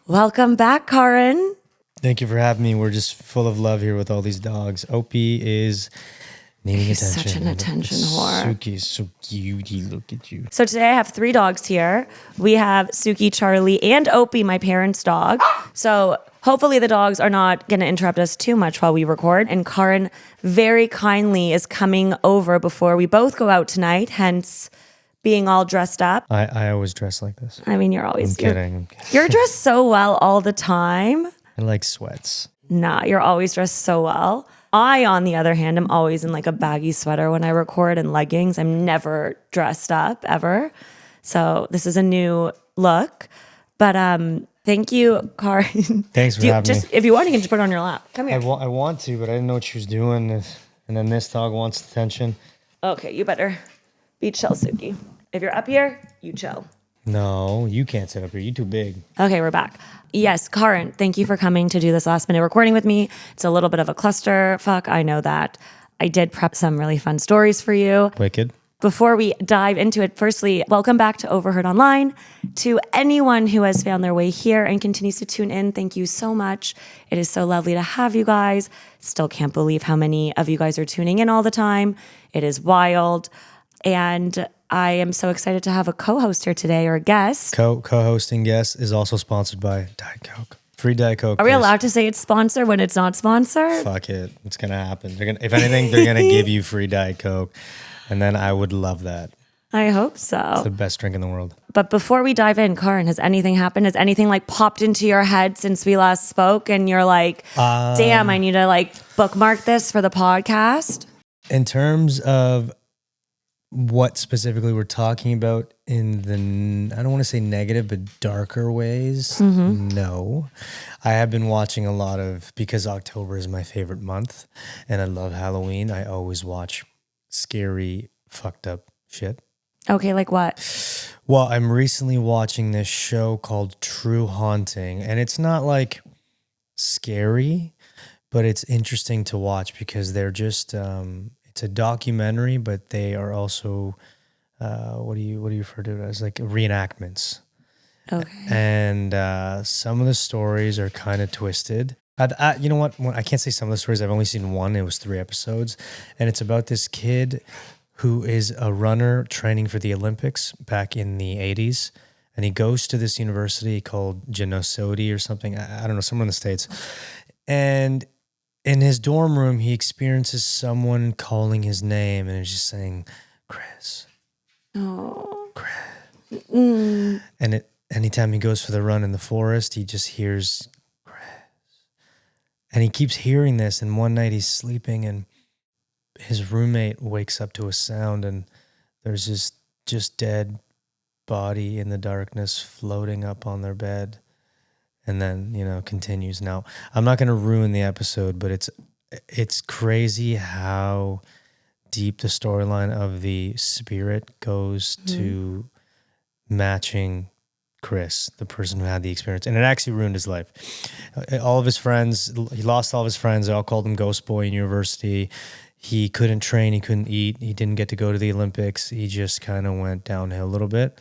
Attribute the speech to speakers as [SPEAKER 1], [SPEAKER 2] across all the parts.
[SPEAKER 1] Welcome back, Karn.
[SPEAKER 2] Thank you for having me. We're just full of love here with all these dogs. Opie is needing
[SPEAKER 1] He's
[SPEAKER 2] attention.
[SPEAKER 1] such an attention whore.
[SPEAKER 2] Suki is so cute. Look at you.
[SPEAKER 1] So today I have 3 dogs here. We have Suki, Charlie, and Opie, my parents' dog. So hopefully the dogs are not going to interrupt us too much while we record. And Karn very kindly is coming over before we both go out tonight, hence being all dressed up.
[SPEAKER 2] I always dress like this.
[SPEAKER 1] I mean, you're always...
[SPEAKER 2] I'm kidding.
[SPEAKER 1] You're dressed so well all the time.
[SPEAKER 2] I like sweats.
[SPEAKER 1] Nah, you're always dressed so well. I, on the other hand, am always in like a baggy sweater when I record and leggings. I'm never dressed up ever. So this is a new look. But thank you, Karn.
[SPEAKER 2] Thanks for having me.
[SPEAKER 1] If you want, you can just put it on your lap. Come here.
[SPEAKER 2] I want to, but I didn't know what she was doing. And then this dog wants attention.
[SPEAKER 1] Okay, you better be chill, Suki. If you're up here, you chill.
[SPEAKER 2] No, you can't sit up here. You're too big.
[SPEAKER 1] Okay, we're back. Yes, Karn, thank you for coming to do this last minute recording with me. It's a little bit of a clusterfuck. I know that. I did prep some really fun stories for you.
[SPEAKER 2] Wicked.
[SPEAKER 1] Before we dive into it, firstly, welcome back to Overheard Online. To anyone who has found their way here and continues to tune in, thank you so much. It is so lovely to have you guys. Still can't believe how many of you guys are tuning in all the time. It is wild. And I am so excited to have a co-host here today, or a guest.
[SPEAKER 2] Co-hosting guest is also sponsored by Diet Coke. Free Diet Coke.
[SPEAKER 1] Are we allowed to say it's sponsored when it's not sponsored?
[SPEAKER 2] Fuck it. It's going to happen. If anything, they're going to give you free Diet Coke. And then I would love that.
[SPEAKER 1] I hope so.
[SPEAKER 2] It's the best drink in the world.
[SPEAKER 1] But before we dive in, Karn, has anything happened? Has anything like popped into your head since we last spoke? And you're like, damn, I need to like bookmark this for the podcast?
[SPEAKER 2] In terms of what specifically we're talking about in the, I don't want to say negative, but darker ways. No. I have been watching a lot of, because October is my favorite month and I love Halloween, I always watch scary, fucked up shit.
[SPEAKER 1] Okay, like what?
[SPEAKER 2] Well, I'm recently watching this show called True Haunting, and it's not like scary, but it's interesting to watch because they're just, it's a documentary, but they are also, what do you refer to it as? Like reenactments.
[SPEAKER 1] Okay.
[SPEAKER 2] And some of the stories are kind of twisted. You know what? I can't say some of the stories. I've only seen one. It was 3 episodes. And it's about this kid who is a runner training for the Olympics back in the 80s. And he goes to this university called Genosodi or something. I don't know, somewhere in the States. And in his dorm room, he experiences someone calling his name and it's just saying, Chris.
[SPEAKER 1] Oh.
[SPEAKER 2] Chris. And anytime he goes for the run in the forest, he just hears Chris. And he keeps hearing this. And one night he's sleeping and his roommate wakes up to a sound and there's this just dead body in the darkness floating up on their bed. And then, continues. Now, I'm not going to ruin the episode, but it's crazy how deep the storyline of the spirit goes to matching Chris, the person who had the experience. And it actually ruined his life. All of his friends, he lost all of his friends. They all called him Ghost Boy in university. He couldn't train. He couldn't eat. He didn't get to go to the Olympics. He just kind of went downhill a little bit.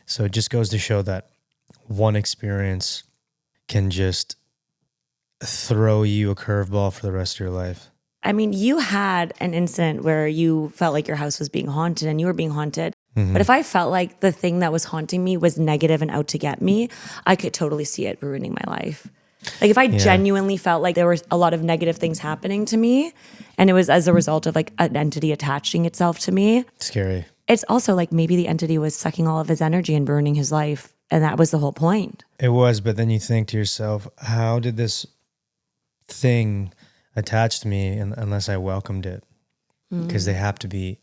[SPEAKER 2] So it just goes to show that one experience can just throw you a curveball for the rest of your life.
[SPEAKER 1] I mean, you had an incident where you felt like your house was being haunted and you were being haunted. Mm-hmm. But if I felt like the thing that was haunting me was negative and out to get me, I could totally see it ruining my life. Like if I genuinely felt like there were a lot of negative things happening to me and it was as a result of like an entity attaching itself to me.
[SPEAKER 2] Scary.
[SPEAKER 1] It's also like maybe the entity was sucking all of his energy and ruining his life. And that was the whole point. It
[SPEAKER 2] was, but then you think to yourself, how did this thing attach to me unless I welcomed it? Because they have to be,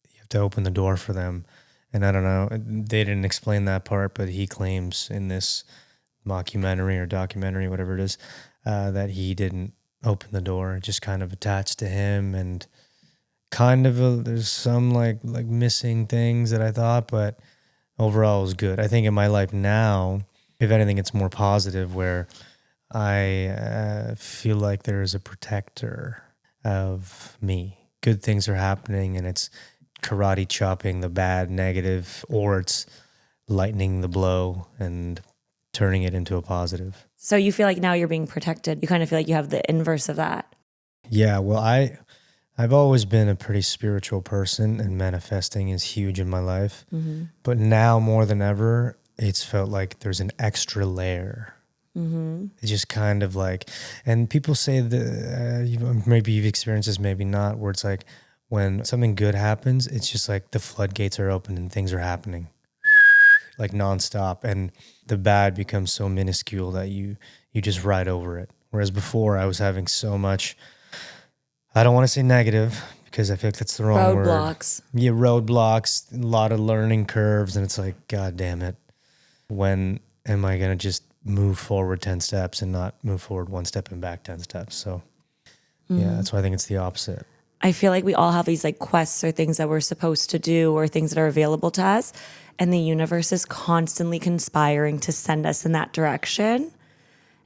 [SPEAKER 2] you have to open the door for them. And I don't know, they didn't explain that part, but he claims in this mockumentary or documentary, whatever it is, that he didn't open the door. It just kind of attached to him and kind of, there's some like missing things that I thought, but overall, it was good. I think in my life now, if anything, it's more positive where I feel like there is a protector of me. Good things are happening and it's karate chopping the bad, negative, or it's lightening the blow and turning it into a positive.
[SPEAKER 1] So you feel like now you're being protected. You kind of feel like you have the inverse of that.
[SPEAKER 2] Yeah, well, I've always been a pretty spiritual person, and manifesting is huge in my life. But now more than ever, it's felt like there's an extra layer. It's just kind of like, and people say that maybe you've experienced this, maybe not, where it's like when something good happens, it's just like the floodgates are open and things are happening like nonstop, and the bad becomes so minuscule that you just ride over it. Whereas before I was having so much, I don't want to say negative because I feel like that's the wrong word.
[SPEAKER 1] Roadblocks.
[SPEAKER 2] Yeah, roadblocks, a lot of learning curves, and it's like, God damn it. When am I going to just move forward 10 steps and not move forward one step and back 10 steps? So yeah, that's why I think it's the opposite.
[SPEAKER 1] I feel like we all have these like quests or things that we're supposed to do or things that are available to us. And the universe is constantly conspiring to send us in that direction.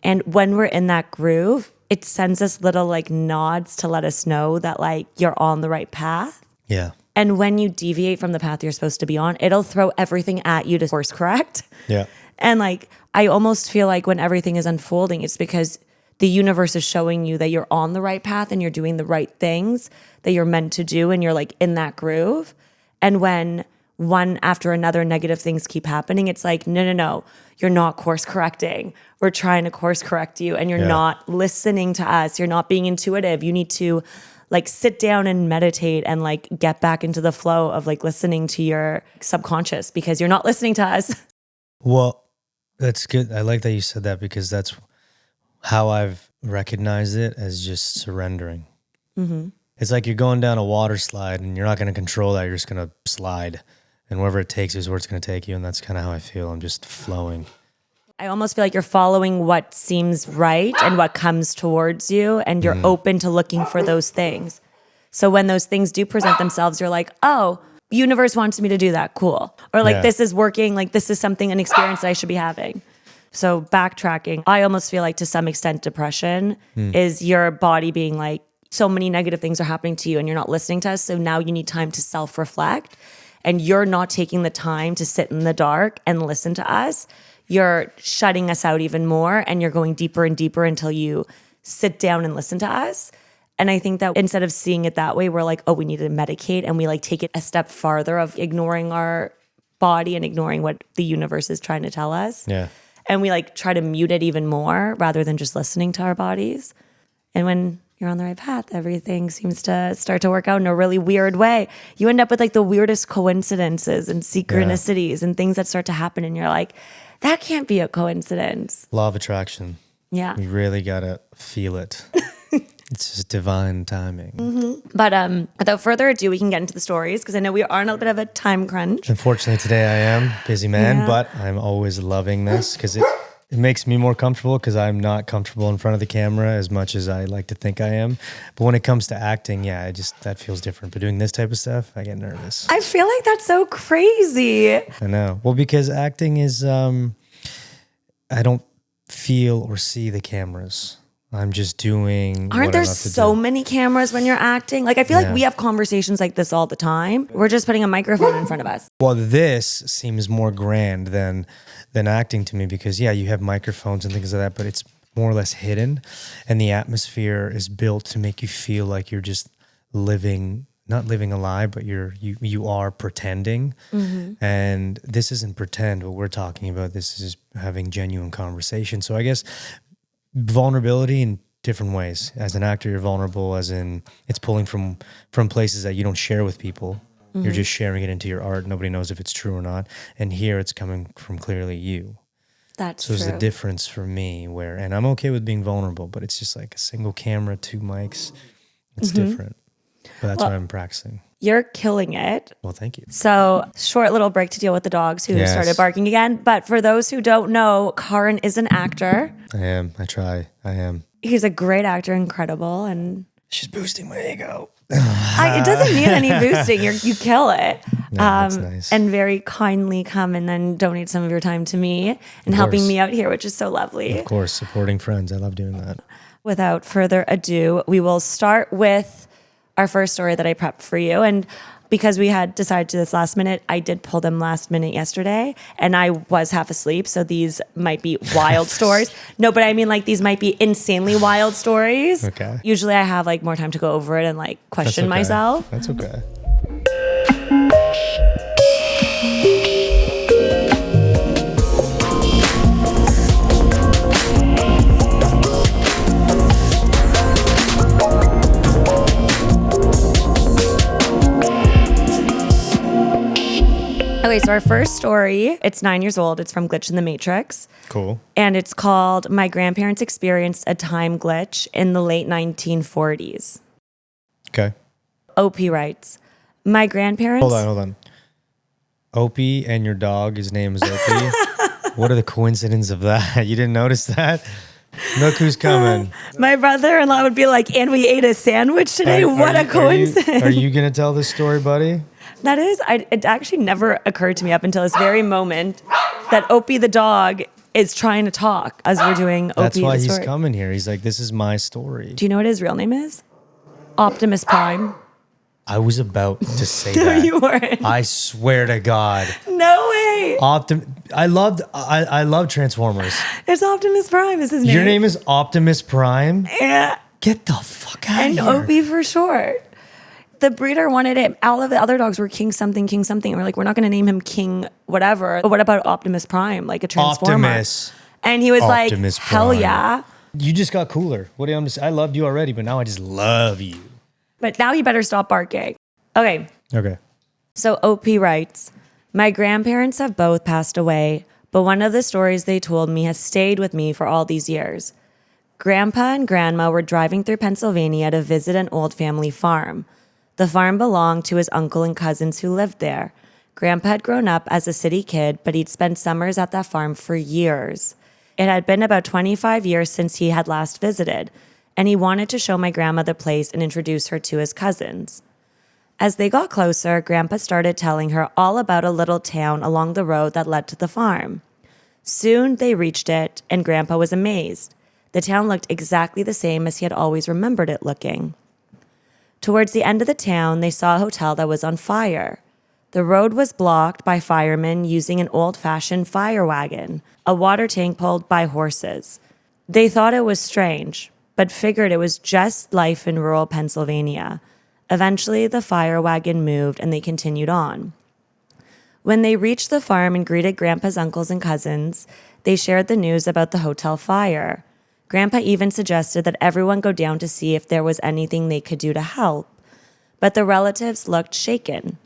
[SPEAKER 1] And when we're in that groove, it sends us little like nods to let us know that like you're on the right path.
[SPEAKER 2] Yeah.
[SPEAKER 1] And when you deviate from the path you're supposed to be on, it'll throw everything at you to course correct.
[SPEAKER 2] Yeah.
[SPEAKER 1] And like, I almost feel like when everything is unfolding, it's because the universe is showing you that you're on the right path and you're doing the right things that you're meant to do. And you're like in that groove. And when one after another negative things keep happening, it's like, no, you're not course correcting. We're trying to course correct you and you're not listening to us. You're not being intuitive. You need to like sit down and meditate and like get back into the flow of like listening to your subconscious because you're not listening to us.
[SPEAKER 2] Well, that's good. I like that you said that because that's how I've recognized it as just surrendering. It's like you're going down a water slide and you're not going to control that. You're just going to slide. And wherever it takes you is where it's going to take you. And that's kind of how I feel. I'm just flowing.
[SPEAKER 1] I almost feel like you're following what seems right and what comes towards you, and you're open to looking for those things. So when those things do present themselves, you're like, oh, universe wants me to do that. Cool. Or like, this is working. Like, this is something, an experience that I should be having. So backtracking, I almost feel like to some extent depression is your body being like, so many negative things are happening to you and you're not listening to us. So now you need time to self-reflect and you're not taking the time to sit in the dark and listen to us. You're shutting us out even more and you're going deeper and deeper until you sit down and listen to us. And I think that instead of seeing it that way, we're like, oh, we need to medicate. And we like take it a step farther of ignoring our body and ignoring what the universe is trying to tell us.
[SPEAKER 2] Yeah.
[SPEAKER 1] And we like try to mute it even more rather than just listening to our bodies. And when you're on the right path, everything seems to start to work out in a really weird way. You end up with like the weirdest coincidences and synchronicities and things that start to happen. And you're like, that can't be a coincidence.
[SPEAKER 2] Law of attraction.
[SPEAKER 1] Yeah.
[SPEAKER 2] You really got to feel it. It's just divine timing.
[SPEAKER 1] But without further ado, we can get into the stories because I know we are in a bit of a time crunch.
[SPEAKER 2] Unfortunately, today I am busy man, but I'm always loving this because it makes me more comfortable because I'm not comfortable in front of the camera as much as I like to think I am. But when it comes to acting, that feels different. But doing this type of stuff, I get nervous.
[SPEAKER 1] I feel like that's so crazy.
[SPEAKER 2] I know. Well, because acting is, I don't feel or see the cameras. I'm just doing.
[SPEAKER 1] Aren't there so many cameras when you're acting? Like, I feel like we have conversations like this all the time. We're just putting a microphone in front of us.
[SPEAKER 2] Well, this seems more grand than acting to me because, you have microphones and things like that, but it's more or less hidden. And the atmosphere is built to make you feel like you're just living, not living a lie, but you are pretending. And this isn't pretend. What we're talking about, this is having genuine conversation. So I guess vulnerability in different ways. As an actor, you're vulnerable, as in it's pulling from places that you don't share with people. You're just sharing it into your art. Nobody knows if it's true or not. And here it's coming from clearly you.
[SPEAKER 1] That's
[SPEAKER 2] true. So there's
[SPEAKER 1] true.
[SPEAKER 2] a difference for me and I'm okay with being vulnerable, but it's just like a single camera, 2 mics. It's different. But that's why I'm practicing.
[SPEAKER 1] You're killing it.
[SPEAKER 2] Well, thank you.
[SPEAKER 1] So, short little break to deal with the dogs who started barking again. But for those who don't know, Karn is an actor.
[SPEAKER 2] I am. I try. I am.
[SPEAKER 1] He's a great actor, incredible. And
[SPEAKER 2] she's boosting my ego.
[SPEAKER 1] it doesn't need any boosting. You kill it.
[SPEAKER 2] No, that's nice.
[SPEAKER 1] And very kindly come and then donate some of your time to me and helping me out here, which is so lovely.
[SPEAKER 2] Of course, supporting friends. I love doing that. Without
[SPEAKER 1] further ado, we will start with our first story that I prepped for you. And because we had decided to this last minute, I did pull them last minute yesterday and I was half asleep. So these might be wild stories. No, but I mean like these might be insanely wild stories.
[SPEAKER 2] Okay.
[SPEAKER 1] Usually I have like more time to go over it and like question myself.
[SPEAKER 2] That's okay.
[SPEAKER 1] Okay, so our first story, it's 9 years old. It's from Glitch in the Matrix.
[SPEAKER 2] Cool.
[SPEAKER 1] And it's called My Grandparents Experienced a Time Glitch in the Late 1940s.
[SPEAKER 2] Okay.
[SPEAKER 1] OP writes, my grandparents...
[SPEAKER 2] Hold on. Opie and your dog, his name is Opie. What are the coincidences of that? You didn't notice that? Look who's coming.
[SPEAKER 1] My brother-in-law would be like, and we ate a sandwich today? What a coincidence.
[SPEAKER 2] Are you going to tell this story, buddy?
[SPEAKER 1] That is, it actually never occurred to me up until this very moment that Opie the dog is trying to talk as we're doing Opie
[SPEAKER 2] That's why
[SPEAKER 1] the
[SPEAKER 2] he's
[SPEAKER 1] story.
[SPEAKER 2] coming here. He's like, this is my story.
[SPEAKER 1] Do you know what his real name is? Optimus Prime.
[SPEAKER 2] I was about to say
[SPEAKER 1] No,
[SPEAKER 2] that.
[SPEAKER 1] you weren't.
[SPEAKER 2] I swear to God.
[SPEAKER 1] No way.
[SPEAKER 2] I love Transformers.
[SPEAKER 1] It's Optimus Prime is his name.
[SPEAKER 2] Your name is Optimus Prime?
[SPEAKER 1] Yeah.
[SPEAKER 2] Get the fuck out
[SPEAKER 1] And
[SPEAKER 2] of here.
[SPEAKER 1] Opie for short. The breeder wanted it. All of the other dogs were King something. And we're like, we're not going to name him King whatever. But what about Optimus Prime, like a Transformer?
[SPEAKER 2] Optimus.
[SPEAKER 1] And he was
[SPEAKER 2] Optimus
[SPEAKER 1] like, hell
[SPEAKER 2] Prime.
[SPEAKER 1] yeah.
[SPEAKER 2] You just got cooler. What do you say? I loved you already, but now I just love you.
[SPEAKER 1] But now you better stop barking. Okay.
[SPEAKER 2] Okay.
[SPEAKER 1] So OP writes, my grandparents have both passed away, but one of the stories they told me has stayed with me for all these years. Grandpa and Grandma were driving through Pennsylvania to visit an old family farm. The farm belonged to his uncle and cousins who lived there. Grandpa had grown up as a city kid, but he'd spent summers at that farm for years. It had been about 25 years since he had last visited, and he wanted to show my grandma the place and introduce her to his cousins. As they got closer, Grandpa started telling her all about a little town along the road that led to the farm. Soon they reached it, and Grandpa was amazed. The town looked exactly the same as he had always remembered it looking. Towards the end of the town, they saw a hotel that was on fire. The road was blocked by firemen using an old-fashioned fire wagon, a water tank pulled by horses. They thought it was strange, but figured it was just life in rural Pennsylvania. Eventually, the fire wagon moved and they continued on. When they reached the farm and greeted Grandpa's uncles and cousins, they shared the news about the hotel fire. Grandpa even suggested that everyone go down to see if there was anything they could do to help. But the relatives looked shaken.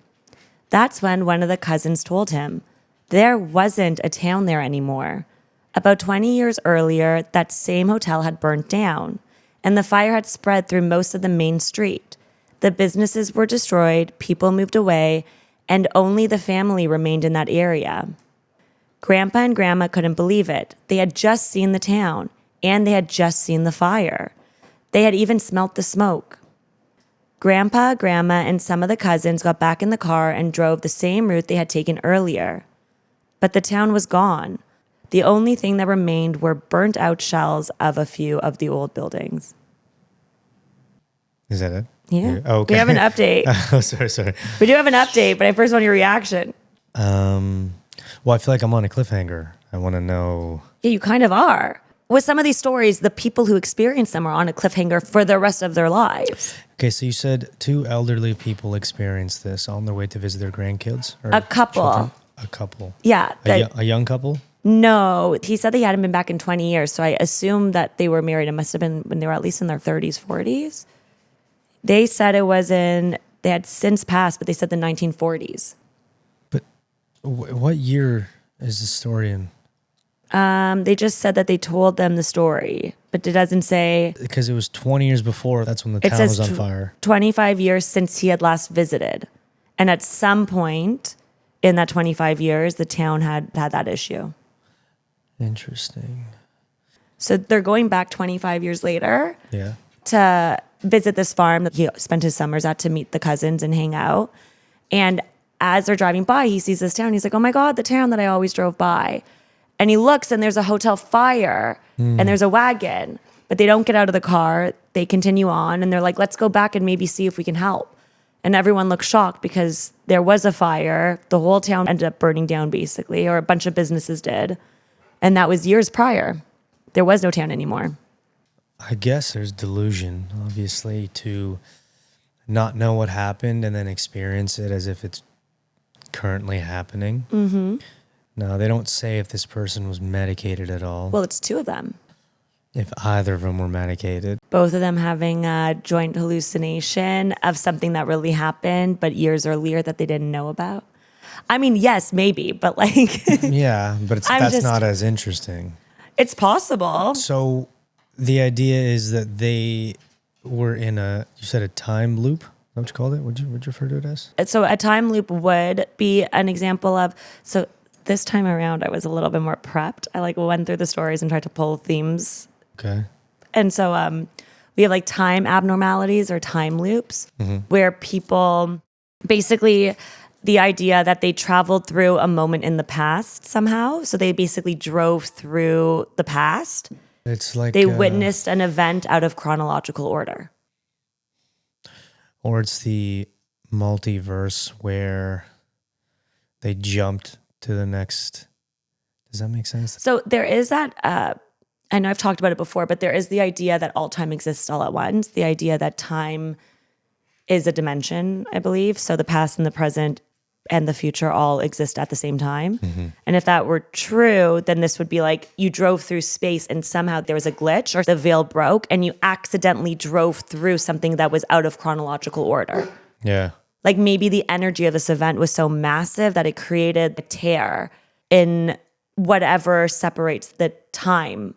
[SPEAKER 1] That's when one of the cousins told him there wasn't a town there anymore. About 20 years earlier, that same hotel had burnt down, and the fire had spread through most of the main street. The businesses were destroyed, people moved away, and only the family remained in that area. Grandpa and Grandma couldn't believe it. They had just seen the town, and they had just seen the fire. They had even smelt the smoke. Grandpa, Grandma, and some of the cousins got back in the car and drove the same route they had taken earlier. But the town was gone. The only thing that remained were burnt out shells of a few of the old buildings.
[SPEAKER 2] Is that it?
[SPEAKER 1] Yeah.
[SPEAKER 2] Oh, okay.
[SPEAKER 1] We have an update.
[SPEAKER 2] Oh, sorry.
[SPEAKER 1] We do have an update, but I first want your reaction.
[SPEAKER 2] Well, I feel like I'm on a cliffhanger. I want to know.
[SPEAKER 1] Yeah, you kind of are. With some of these stories, the people who experience them are on a cliffhanger for the rest of their lives.
[SPEAKER 2] Okay, so you said 2 elderly people experienced this on their way to visit their grandkids? Or
[SPEAKER 1] A couple.
[SPEAKER 2] children? A couple.
[SPEAKER 1] Yeah.
[SPEAKER 2] A young couple?
[SPEAKER 1] No, he said they hadn't been back in 20 years. So I assume that they were married. It must have been when they were at least in their 30s, 40s. They said it was they had since passed, but they said the 1940s.
[SPEAKER 2] But what year is the story in?
[SPEAKER 1] They just said that they told them the story, but it doesn't say.
[SPEAKER 2] Because it was 20 years before. That's when the
[SPEAKER 1] It
[SPEAKER 2] town
[SPEAKER 1] says
[SPEAKER 2] was on fire.
[SPEAKER 1] 25 years since he had last visited. And at some point in that 25 years, the town had that issue.
[SPEAKER 2] Interesting.
[SPEAKER 1] So they're going back 25 years later
[SPEAKER 2] Yeah.
[SPEAKER 1] to visit this farm that he spent his summers at to meet the cousins and hang out. And as they're driving by, he sees this town. He's like, oh my God, the town that I always drove by. And he looks and there's a hotel fire and there's a wagon, but they don't get out of the car. They continue on and they're like, let's go back and maybe see if we can help. And everyone looked shocked because there was a fire. The whole town ended up burning down basically, or a bunch of businesses did. And that was years prior. There was no town anymore.
[SPEAKER 2] I guess there's delusion, obviously, to not know what happened and then experience it as if it's currently happening. Mm-hmm. No, they don't say if this person was medicated at all.
[SPEAKER 1] Well, it's two of them.
[SPEAKER 2] If either of them were medicated.
[SPEAKER 1] Both of them having a joint hallucination of something that really happened, but years earlier that they didn't know about. I mean, yes, maybe, but like...
[SPEAKER 2] Yeah, but that's not as interesting.
[SPEAKER 1] It's possible.
[SPEAKER 2] So the idea is that they were in you said a time loop? Is that what you called it? What'd you refer to it as?
[SPEAKER 1] So a time loop would be an example of... So this time around, I was a little bit more prepped. I like went through the stories and tried to pull themes.
[SPEAKER 2] Okay.
[SPEAKER 1] And so we have like time abnormalities or time loops where people basically the idea that they traveled through a moment in the past somehow. So they basically drove through the past.
[SPEAKER 2] It's like
[SPEAKER 1] they witnessed an event out of chronological order.
[SPEAKER 2] Or it's the multiverse where they jumped to the next. Does that make sense?
[SPEAKER 1] So there is that... I know I've talked about it before, but there is the idea that all time exists all at once. The idea that time is a dimension, I believe. So the past and the present and the future all exist at the same time. Mm-hmm. And if that were true, then this would be like you drove through space and somehow there was a glitch or the veil broke and you accidentally drove through something that was out of chronological order.
[SPEAKER 2] Yeah.
[SPEAKER 1] Like maybe the energy of this event was so massive that it created a tear in whatever separates the time.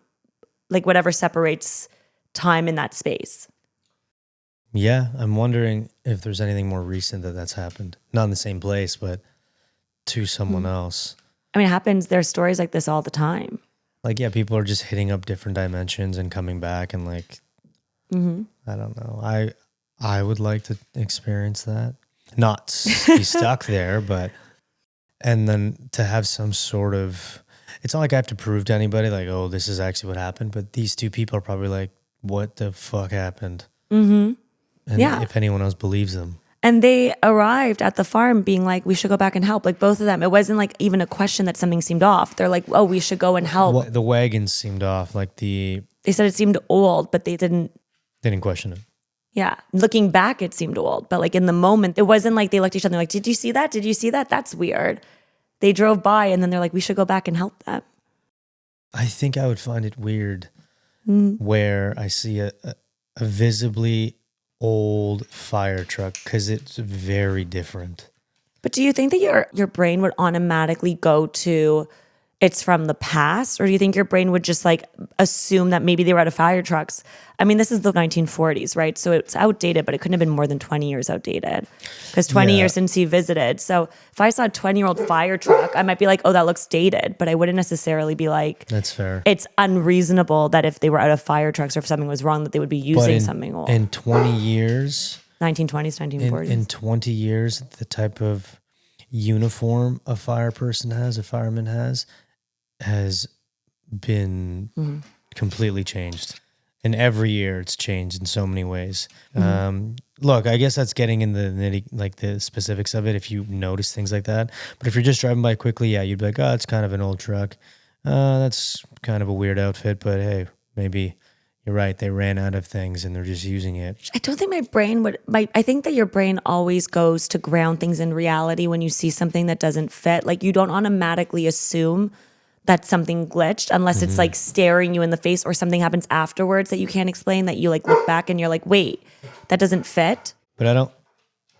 [SPEAKER 1] Like whatever separates time in that space.
[SPEAKER 2] Yeah, I'm wondering if there's anything more recent that's happened. Not in the same place, but to someone else.
[SPEAKER 1] I mean, it happens. There's stories like this all the time.
[SPEAKER 2] Like, yeah, people are just hitting up different dimensions and coming back and like, I don't know. I would like to experience that. Not be stuck there, but, and then to have some sort of... It's not like I have to prove to anybody, like, oh, this is actually what happened. But these two people are probably like, what the fuck happened? Mm-hmm. And if anyone else believes them.
[SPEAKER 1] And they arrived at the farm being like, we should go back and help. Like both of them. It wasn't like even a question that something seemed off. They're like, oh, we should go and help.
[SPEAKER 2] Well, the wagons seemed off. Like They
[SPEAKER 1] said it seemed old, but they didn't
[SPEAKER 2] question it.
[SPEAKER 1] Yeah. Looking back, it seemed old. But like in the moment, it wasn't like they looked at each other like, did you see that? Did you see that? That's weird. They drove by and then they're like, we should go back and help them.
[SPEAKER 2] I think I would find it weird where I see a visibly old fire truck because it's very different.
[SPEAKER 1] But do you think that your brain would automatically go to it's from the past? Or do you think your brain would just like assume that maybe they were out of fire trucks? I mean, this is the 1940s, right? So it's outdated, but it couldn't have been more than 20 years outdated because 20 years since he visited. So if I saw a 20-year-old fire truck, I might be like, oh, that looks dated. But I wouldn't necessarily be like,
[SPEAKER 2] that's fair.
[SPEAKER 1] It's unreasonable that if they were out of fire trucks or if something was wrong, that they would be using something old.
[SPEAKER 2] In 20 years...
[SPEAKER 1] 1920s, 1940s.
[SPEAKER 2] In 20 years, the type of uniform a fireman has been completely changed. And every year it's changed in so many ways. Look, I guess that's getting in the specifics of it if you notice things like that. But if you're just driving by quickly, yeah, you'd be like, oh, it's kind of an old truck. That's kind of a weird outfit, but hey, maybe you're right. They ran out of things and they're just using it.
[SPEAKER 1] I don't think my brain would... I think that your brain always goes to ground things in reality when you see something that doesn't fit. Like you don't automatically assume that something glitched unless it's like staring you in the face or something happens afterwards that you can't explain, that you like look back and you're like, wait, that doesn't fit.
[SPEAKER 2] But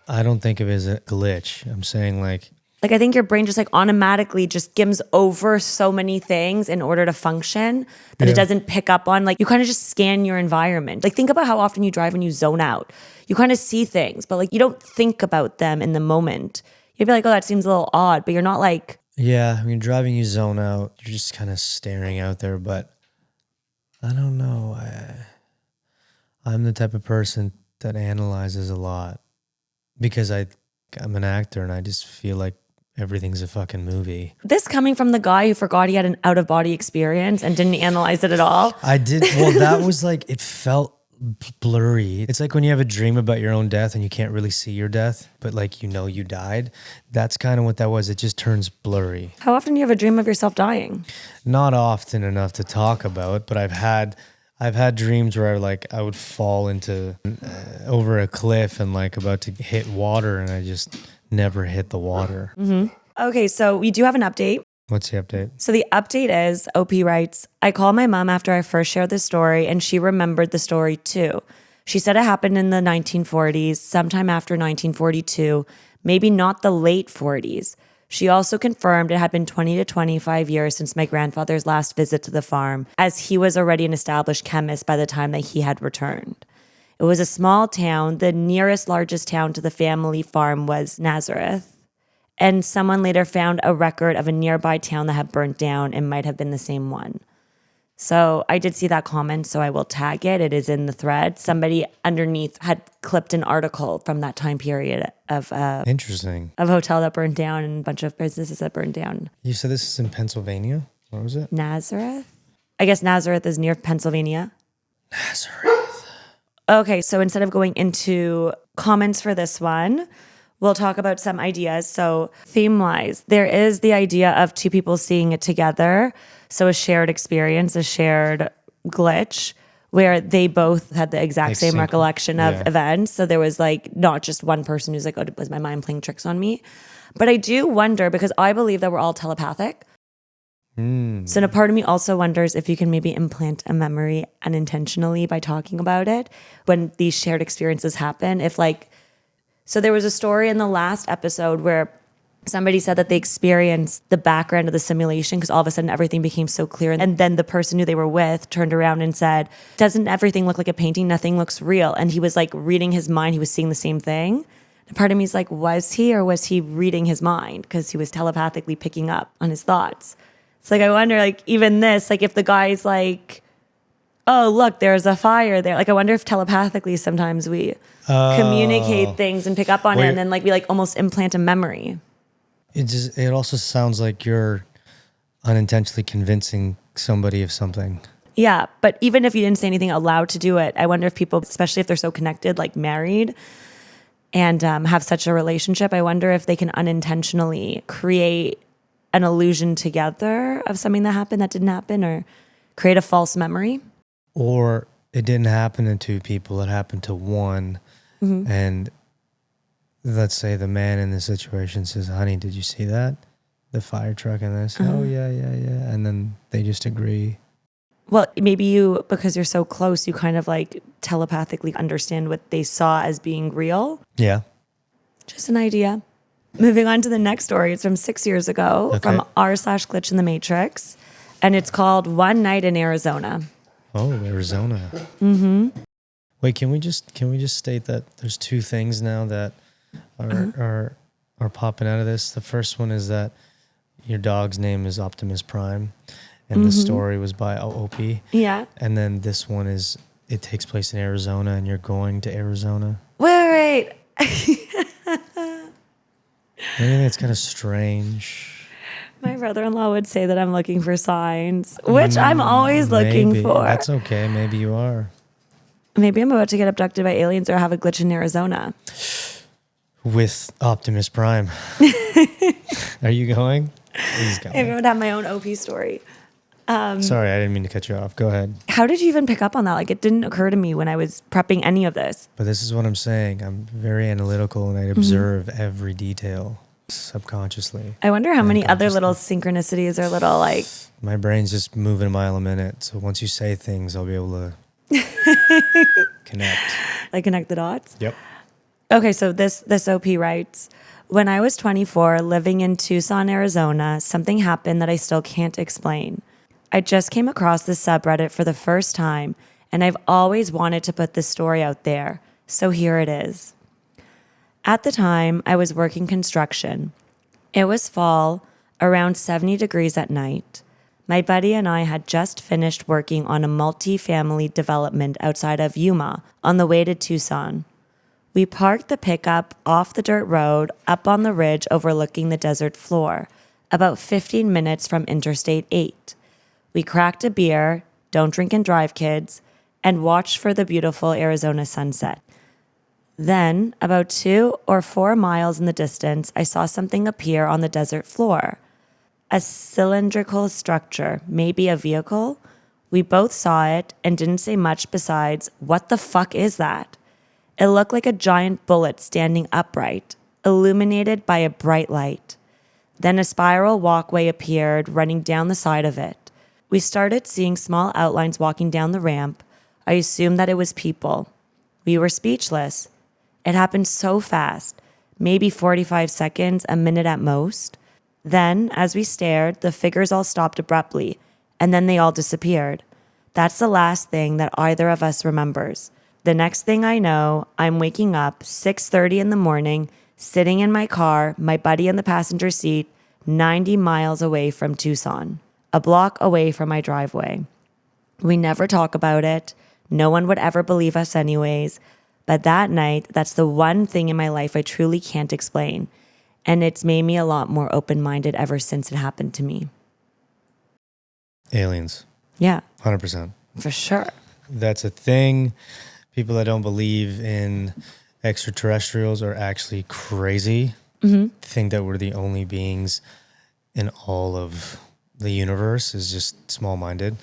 [SPEAKER 2] I don't think of it as a glitch. I'm saying like
[SPEAKER 1] I think your brain just like automatically just skims over so many things in order to function that it doesn't pick up on. Like you kind of just scan your environment. Like think about how often you drive and you zone out. You kind of see things, but like you don't think about them in the moment. You'd be like, oh, that seems a little odd, but you're not like...
[SPEAKER 2] Yeah, I mean, driving, you zone out. You're just kind of staring out there, but I don't know. I'm the type of person that analyzes a lot because I'm an actor and I just feel like everything's a fucking movie.
[SPEAKER 1] This coming from the guy who forgot he had an out-of-body experience and didn't analyze it at all.
[SPEAKER 2] I did. Well, that was like, it felt blurry. It's like when you have a dream about your own death and you can't really see your death, but like you know you died. That's kind of what that was. It just turns blurry.
[SPEAKER 1] How often do you have a dream of yourself dying?
[SPEAKER 2] Not often enough to talk about, but I've had dreams where I would fall into over a cliff and like about to hit water, and I just never hit the water.
[SPEAKER 1] Okay, so we do have an update.
[SPEAKER 2] What's the update?
[SPEAKER 1] So the update is, OP writes, I called my mom after I first shared the story, and she remembered the story too. She said it happened in the 1940s, sometime after 1942, maybe not the late 40s. She also confirmed it had been 20 to 25 years since my grandfather's last visit to the farm, as he was already an established chemist by the time that he had returned. It was a small town. The nearest largest town to the family farm was Nazareth. And someone later found a record of a nearby town that had burnt down and might have been the same one. So I did see that comment, so I will tag it. It is in the thread. Somebody underneath had clipped an article from that time period of
[SPEAKER 2] Interesting.
[SPEAKER 1] a hotel that burned down and a bunch of businesses that burned down.
[SPEAKER 2] You said this is in Pennsylvania? What was it?
[SPEAKER 1] Nazareth? I guess Nazareth is near Pennsylvania.
[SPEAKER 2] Nazareth.
[SPEAKER 1] Okay, so instead of going into comments for this one, we'll talk about some ideas. So theme-wise, there is the idea of two people seeing it together. So a shared experience, a shared glitch, where they both had the exact same recollection of events. So there was like not just one person who's like, oh, was my mind playing tricks on me? But I do wonder, because I believe that we're all telepathic. So a part of me also wonders if you can maybe implant a memory unintentionally by talking about it when these shared experiences happen. So there was a story in the last episode where somebody said that they experienced the background of the simulation because all of a sudden everything became so clear. And then the person who they were with turned around and said, doesn't everything look like a painting? Nothing looks real. And he was like reading his mind. He was seeing the same thing. And part of me is like, was he reading his mind? Because he was telepathically picking up on his thoughts. It's like, I wonder, like, even this, like if the guy's like, oh, look, there's a fire there. Like, I wonder if telepathically sometimes we communicate things and pick up on it, and then like we like almost implant a memory.
[SPEAKER 2] It also sounds like you're unintentionally convincing somebody of something.
[SPEAKER 1] Yeah, but even if you didn't say anything allowed to do it, I wonder if people, especially if they're so connected, like married, and have such a relationship, I wonder if they can unintentionally create an illusion together of something that happened that didn't happen, or create a false memory.
[SPEAKER 2] Or it didn't happen to two people, it happened to one. And let's say the man in the situation says, honey, did you see that? The fire truck and this? Oh, yeah. And then they just agree.
[SPEAKER 1] Well, maybe you, because you're so close, you kind of like telepathically understand what they saw as being real.
[SPEAKER 2] Yeah.
[SPEAKER 1] Just an idea. Moving on to the next story. It's from 6 years ago, from r/glitch in the Matrix. And it's called One Night in Arizona.
[SPEAKER 2] Oh, Arizona. Wait, can we just state that there's two things now that are popping out of this? The first one is that your dog's name is Optimus Prime, and the story was by OP.
[SPEAKER 1] Yeah.
[SPEAKER 2] And then this one is, it takes place in Arizona, and you're going to Arizona.
[SPEAKER 1] Wait.
[SPEAKER 2] I think it's kind of strange.
[SPEAKER 1] My brother-in-law would say that I'm looking for signs, which I'm always looking for.
[SPEAKER 2] That's okay. Maybe you are.
[SPEAKER 1] Maybe I'm about to get abducted by aliens or have a glitch in Arizona.
[SPEAKER 2] With Optimus Prime. Are you going? He's going.
[SPEAKER 1] Maybe I would have my own OP story.
[SPEAKER 2] Sorry, I didn't mean to cut you off. Go ahead.
[SPEAKER 1] How did you even pick up on that? Like, it didn't occur to me when I was prepping any of this.
[SPEAKER 2] But this is what I'm saying. I'm very analytical, and I observe every detail subconsciously.
[SPEAKER 1] I wonder how many other little synchronicities or little like...
[SPEAKER 2] My brain's just moving a mile a minute. So once you say things, I'll be able to connect.
[SPEAKER 1] Like connect the dots?
[SPEAKER 2] Yep.
[SPEAKER 1] Okay, so this OP writes, when I was 24, living in Tucson, Arizona, something happened that I still can't explain. I just came across this subreddit for the first time, and I've always wanted to put this story out there, so here it is. At the time, I was working construction. It was fall, around 70 degrees at night. My buddy and I had just finished working on a multi-family development outside of Yuma on the way to Tucson. We parked the pickup off the dirt road up on the ridge overlooking the desert floor, about 15 minutes from Interstate 8. We cracked a beer, don't drink and drive kids, and watched for the beautiful Arizona sunset. Then, about 2 or 4 miles in the distance, I saw something appear on the desert floor. A cylindrical structure, maybe a vehicle. We both saw it and didn't say much besides, "What the fuck is that?" It looked like a giant bullet standing upright, illuminated by a bright light. Then a spiral walkway appeared, running down the side of it. We started seeing small outlines walking down the ramp. I assumed that it was people. We were speechless. It happened so fast, maybe 45 seconds, a minute at most. Then, as we stared, the figures all stopped abruptly, and then they all disappeared. That's the last thing that either of us remembers. The next thing I know, I'm waking up 6:30 in the morning, sitting in my car, my buddy in the passenger seat, 90 miles away from Tucson, a block away from my driveway. We never talk about it. No one would ever believe us anyways. But that night, that's the one thing in my life I truly can't explain. And it's made me a lot more open-minded ever since it happened to me.
[SPEAKER 2] Aliens.
[SPEAKER 1] Yeah.
[SPEAKER 2] 100%.
[SPEAKER 1] For sure.
[SPEAKER 2] That's a thing. People that don't believe in extraterrestrials are actually crazy. Think that we're the only beings in all of the universe is just small-minded.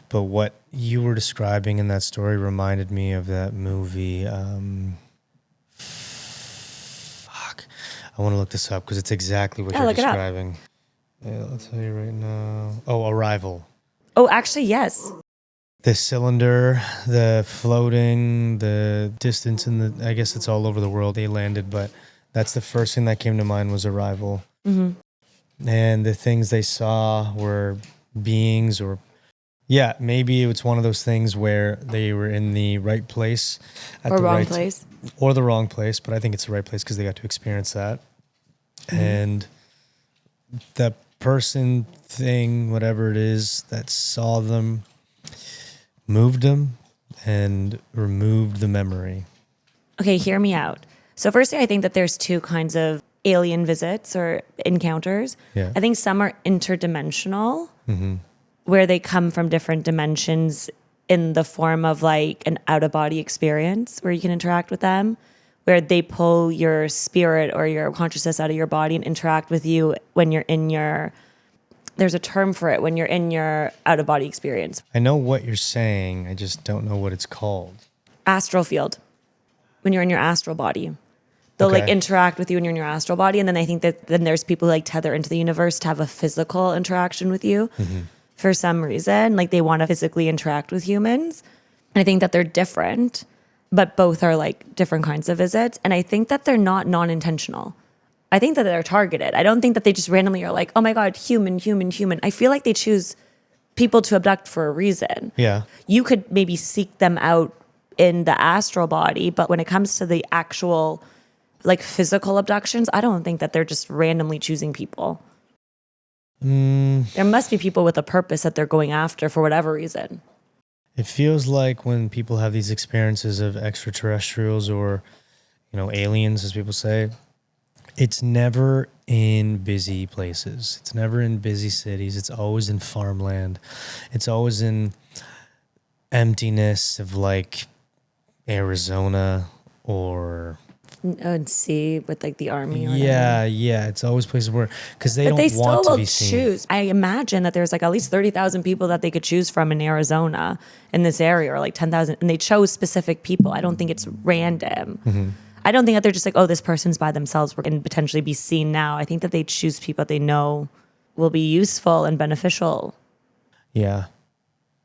[SPEAKER 2] But what you were describing in that story reminded me of that movie. I want to look this up because it's exactly what you're describing. Yeah, I'll tell you right now. Oh, Arrival.
[SPEAKER 1] Oh, actually, yes.
[SPEAKER 2] The cylinder, the floating, the distance, and I guess it's all over the world. They landed, but that's the first thing that came to mind was Arrival. And the things they saw were beings yeah, maybe it's one of those things where they were in the right place at the
[SPEAKER 1] wrong
[SPEAKER 2] right
[SPEAKER 1] place.
[SPEAKER 2] Or the wrong place, but I think it's the right place because they got to experience that. And the person, thing, whatever it is that saw them, moved them and removed the memory.
[SPEAKER 1] Okay, hear me out. So firstly, I think that there's two kinds of alien visits or encounters.
[SPEAKER 2] Yeah.
[SPEAKER 1] I think some are interdimensional, where they come from different dimensions in the form of like an out-of-body experience where you can interact with them, where they pull your spirit or your consciousness out of your body and interact with you when you're in your, there's a term for it, when you're in your out-of-body experience.
[SPEAKER 2] I know what you're saying. I just don't know what it's called.
[SPEAKER 1] Astral field, when you're in your astral body. They'll like interact with you when you're in your astral body. And then I think that then there's people who like tether into the universe to have a physical interaction with you for some reason. Like they want to physically interact with humans. And I think that they're different, but both are like different kinds of visits. And I think that they're not non-intentional. I think that they're targeted. I don't think that they just randomly are like, oh my God, human, human, human. I feel like they choose people to abduct for a reason.
[SPEAKER 2] Yeah.
[SPEAKER 1] You could maybe seek them out in the astral body, but when it comes to the actual like physical abductions, I don't think that they're just randomly choosing people. There must be people with a purpose that they're going after for whatever reason.
[SPEAKER 2] It feels like when people have these experiences of extraterrestrials or, aliens, as people say, it's never in busy places. It's never in busy cities. It's always in farmland. It's always in emptiness of like Arizona or...
[SPEAKER 1] And see with like the army or whatever.
[SPEAKER 2] Yeah. It's always places where, because they
[SPEAKER 1] But
[SPEAKER 2] don't
[SPEAKER 1] they still
[SPEAKER 2] want to
[SPEAKER 1] will
[SPEAKER 2] be seen.
[SPEAKER 1] choose. I imagine that there's like at least 30,000 people that they could choose from in Arizona in this area, or like 10,000. And they chose specific people. I don't think it's random. I don't think that they're just like, oh, this person's by themselves. We're going to potentially be seen now. I think that they choose people that they know will be useful and beneficial.
[SPEAKER 2] Yeah.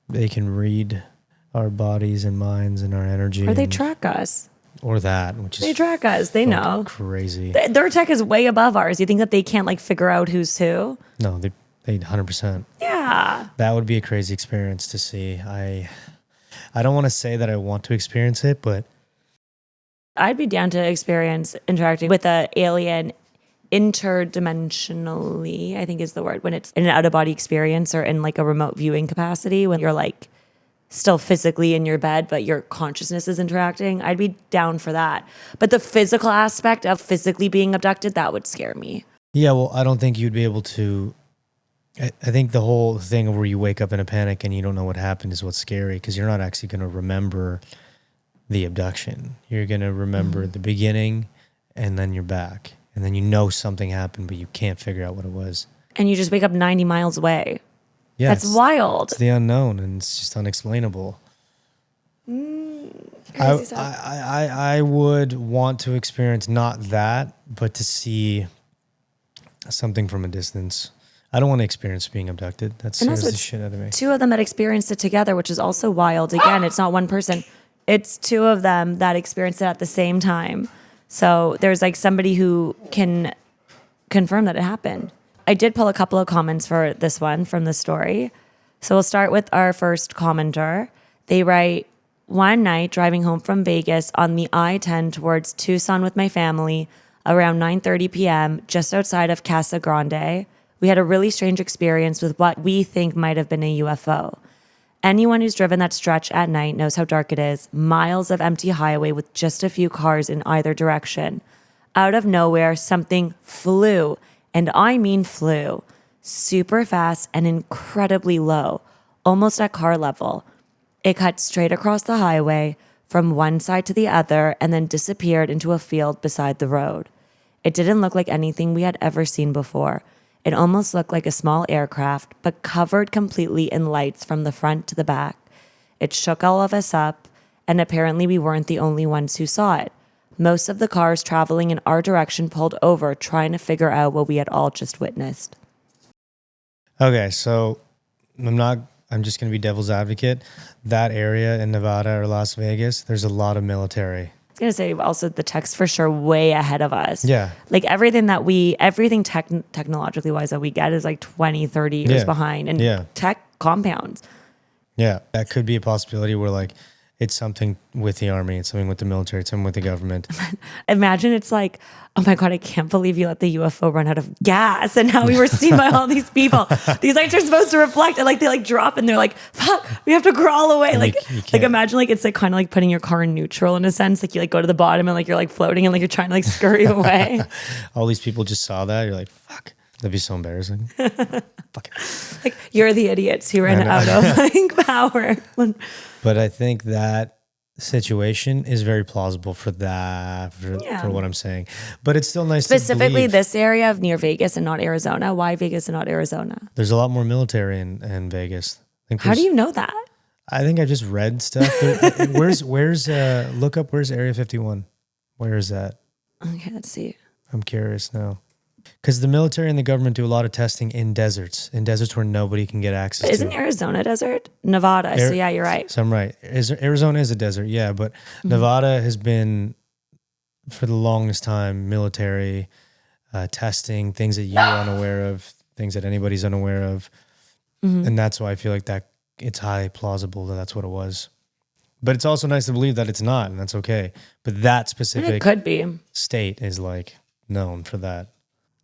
[SPEAKER 2] They can read our bodies and minds and our energy.
[SPEAKER 1] Or they track us.
[SPEAKER 2] Or that, which is...
[SPEAKER 1] They track us. They know.
[SPEAKER 2] Crazy.
[SPEAKER 1] Their tech is way above ours. You think that they can't like figure out who's who?
[SPEAKER 2] No, they 100%.
[SPEAKER 1] Yeah.
[SPEAKER 2] That would be a crazy experience to see. I don't want to say that I want to experience it, but...
[SPEAKER 1] I'd be down to experience interacting with an alien interdimensionally, I think is the word, when it's in an out-of-body experience or in like a remote viewing capacity, when you're like still physically in your bed, but your consciousness is interacting. I'd be down for that. But the physical aspect of physically being abducted, that would scare me.
[SPEAKER 2] Yeah, well, I don't think you'd be able to I think the whole thing where you wake up in a panic and you don't know what happened is what's scary, because you're not actually going to remember the abduction. You're going to remember the beginning, and then you're back. And then you know something happened, but you can't figure out what it was.
[SPEAKER 1] And you just wake up 90 miles away.
[SPEAKER 2] Yeah,
[SPEAKER 1] That's wild.
[SPEAKER 2] It's the unknown, and it's just unexplainable.
[SPEAKER 1] Crazy stuff.
[SPEAKER 2] I would want to experience not that, but to see something from a distance. I don't want to experience being abducted. That scares the shit out of me.
[SPEAKER 1] Two of them that experienced it together, which is also wild. Again, it's not one person. It's two of them that experienced it at the same time. So there's like somebody who can confirm that it happened. I did pull a couple of comments for this one from the story. So we'll start with our first commenter. They write, one night driving home from Vegas on the I-10 towards Tucson with my family around 9:30 p.m. just outside of Casa Grande, we had a really strange experience with what we think might have been a UFO. Anyone who's driven that stretch at night knows how dark it is. Miles of empty highway with just a few cars in either direction. Out of nowhere, something flew, and I mean flew, super fast and incredibly low, almost at car level. It cut straight across the highway from one side to the other and then disappeared into a field beside the road. It didn't look like anything we had ever seen before. It almost looked like a small aircraft, but covered completely in lights from the front to the back. It shook all of us up, and apparently we weren't the only ones who saw it. Most of the cars traveling in our direction pulled over, trying to figure out what we had all just witnessed.
[SPEAKER 2] Okay, so I'm just going to be devil's advocate. That area in Nevada or Las Vegas, there's a lot of military.
[SPEAKER 1] I was going to say also the tech's for sure way ahead of us.
[SPEAKER 2] Yeah.
[SPEAKER 1] Like everything technologically wise that we get is like 20, 30 years behind. And tech compounds.
[SPEAKER 2] Yeah. That could be a possibility where like it's something with the army, it's something with the military, it's something with the government.
[SPEAKER 1] Imagine it's like, oh my God, I can't believe you let the UFO run out of gas. And now we were seen by all these people. These lights are supposed to reflect and like they like drop and they're like, fuck, we have to crawl away.
[SPEAKER 2] And
[SPEAKER 1] like imagine like it's like kind of like putting your car in neutral in a sense. Like you like go to the bottom and like you're like floating and like you're trying to like scurry away.
[SPEAKER 2] All these people just saw that. You're like, fuck. That'd be so embarrassing. Fuck it.
[SPEAKER 1] Like you're the idiots who ran out of like power.
[SPEAKER 2] But I think that situation is very plausible for that, for what I'm saying. But it's still nice
[SPEAKER 1] specifically this area of near Vegas and not Arizona. Why Vegas and not Arizona?
[SPEAKER 2] There's a lot more military in Vegas.
[SPEAKER 1] How do you know that?
[SPEAKER 2] I think I just read stuff. Look up where's Area 51? Where is that?
[SPEAKER 1] Okay, let's see.
[SPEAKER 2] I'm curious now. Because the military and the government do a lot of testing in deserts where nobody can get access to.
[SPEAKER 1] Isn't Arizona a desert? Nevada. So yeah, you're right.
[SPEAKER 2] So I'm right. Arizona is a desert, yeah. But Nevada has been, for the longest time, military testing, things that you're unaware of, things that anybody's unaware of. And that's why I feel like that it's highly plausible that that's what it was. But it's also nice to believe that it's not, and that's okay. But that specific
[SPEAKER 1] it could be.
[SPEAKER 2] State is like known for that.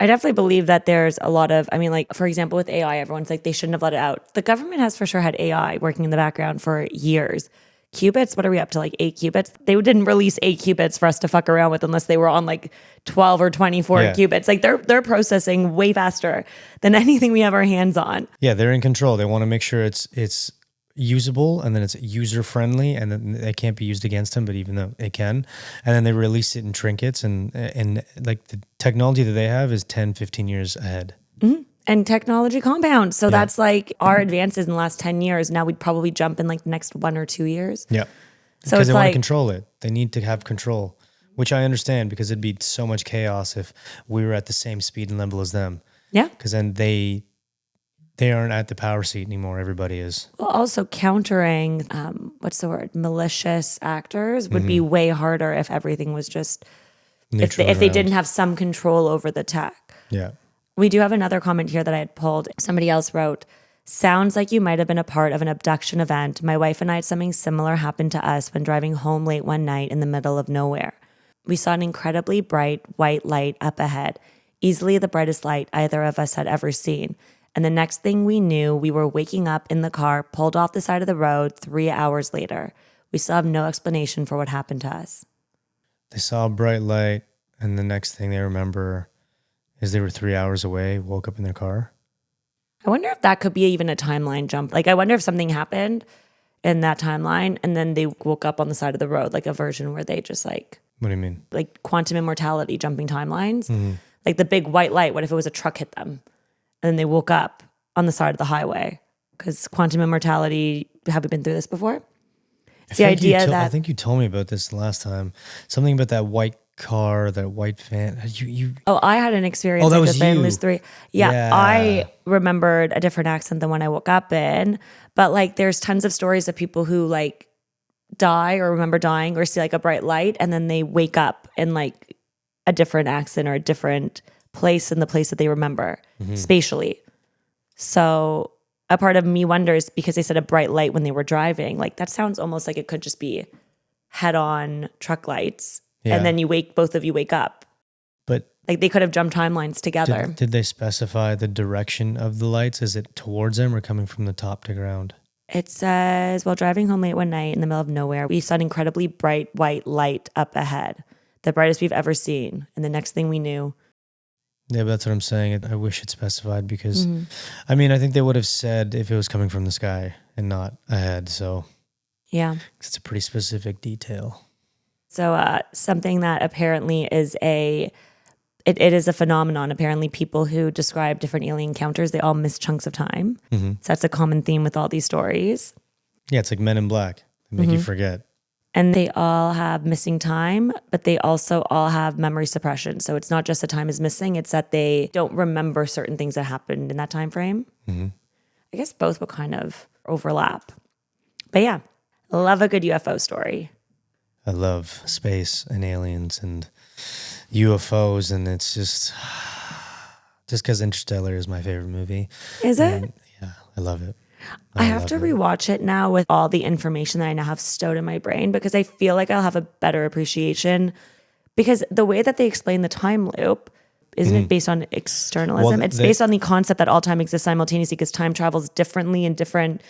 [SPEAKER 1] I definitely believe that there's a lot of, I mean, like, for example, with AI, everyone's like, they shouldn't have let it out. The government has for sure had AI working in the background for years. Qubits, what are we up to, like 8 qubits? They didn't release 8 qubits for us to fuck around with unless they were on like 12 or 24 qubits. Like they're processing way faster than anything we have our hands on.
[SPEAKER 2] Yeah, they're in control. They want to make sure it's usable and then it's user friendly and then it can't be used against them, but even though it can, and then they release it in trinkets and like the technology that they have is 10, 15 years ahead.
[SPEAKER 1] And technology compounds. So that's like our advances in the last 10 years. Now we'd probably jump in like the next 1 or 2 years.
[SPEAKER 2] Yeah.
[SPEAKER 1] So
[SPEAKER 2] because
[SPEAKER 1] it's
[SPEAKER 2] they
[SPEAKER 1] like,
[SPEAKER 2] want to control it. They need to have control, which I understand because it'd be so much chaos if we were at the same speed and level as them.
[SPEAKER 1] Yeah.
[SPEAKER 2] Because then they aren't at the power seat anymore. Everybody is.
[SPEAKER 1] Well, also countering, what's the word? Malicious actors would be way harder if everything was just, if they didn't have some control over the tech.
[SPEAKER 2] Yeah.
[SPEAKER 1] We do have another comment here that I had pulled. Somebody else wrote, sounds like you might have been a part of an abduction event. My wife and I had something similar happen to us when driving home late one night in the middle of nowhere. We saw an incredibly bright white light up ahead, easily the brightest light either of us had ever seen. And the next thing we knew, we were waking up in the car, pulled off the side of the road 3 hours later. We still have no explanation for what happened to us.
[SPEAKER 2] They saw a bright light, and the next thing they remember is they were 3 hours away, woke up in their car.
[SPEAKER 1] I wonder if that could be even a timeline jump. Like, I wonder if something happened in that timeline and then they woke up on the side of the road, like a version where they just like,
[SPEAKER 2] What do you mean?
[SPEAKER 1] like quantum immortality jumping timelines. Like the big white light, what if it was a truck hit them? And then they woke up on the side of the highway? Because quantum immortality, have we been through this before? It's the idea that...
[SPEAKER 2] I think you told me about this last time. Something about that white car, that white van.
[SPEAKER 1] Oh, I had an experience
[SPEAKER 2] that
[SPEAKER 1] like
[SPEAKER 2] was
[SPEAKER 1] this. I
[SPEAKER 2] you.
[SPEAKER 1] lose 3. Yeah, I remembered a different accent than when I woke up in. But like, there's tons of stories of people who like die or remember dying or see like a bright light, and then they wake up in like a different accent or a different place in the place that they remember spatially. So a part of me wonders, because they said a bright light when they were driving, like that sounds almost like it could just be head-on truck lights.
[SPEAKER 2] Yeah.
[SPEAKER 1] And then both of you wake up.
[SPEAKER 2] But
[SPEAKER 1] like they could have jumped timelines together.
[SPEAKER 2] Did they specify the direction of the lights? Is it towards them or coming from the top to ground?
[SPEAKER 1] It says, while driving home late one night in the middle of nowhere, we saw an incredibly bright white light up ahead, the brightest we've ever seen. And the next thing we knew...
[SPEAKER 2] Yeah, but that's what I'm saying. I wish it specified because, I mean, I think they would have said if it was coming from the sky and not ahead. So
[SPEAKER 1] yeah,
[SPEAKER 2] it's a pretty specific detail.
[SPEAKER 1] So something that apparently is it is a phenomenon. Apparently people who describe different alien encounters, they all miss chunks of time. So that's a common theme with all these stories.
[SPEAKER 2] Yeah, it's like Men in Black. They make you forget.
[SPEAKER 1] And they all have missing time, but they also all have memory suppression. So it's not just that time is missing, it's that they don't remember certain things that happened in that time frame. I guess both will kind of overlap. But yeah, love a good UFO story.
[SPEAKER 2] I love space and aliens and UFOs, and it's just because Interstellar is my favorite movie.
[SPEAKER 1] Is it?
[SPEAKER 2] Yeah, I love it.
[SPEAKER 1] I have to rewatch it now with all the information that I now have stowed in my brain, because I feel like I'll have a better appreciation, because the way that they explain the time loop, isn't it based on externalism?
[SPEAKER 2] Well,
[SPEAKER 1] it's based on the concept that all time exists simultaneously because time travels differently in different,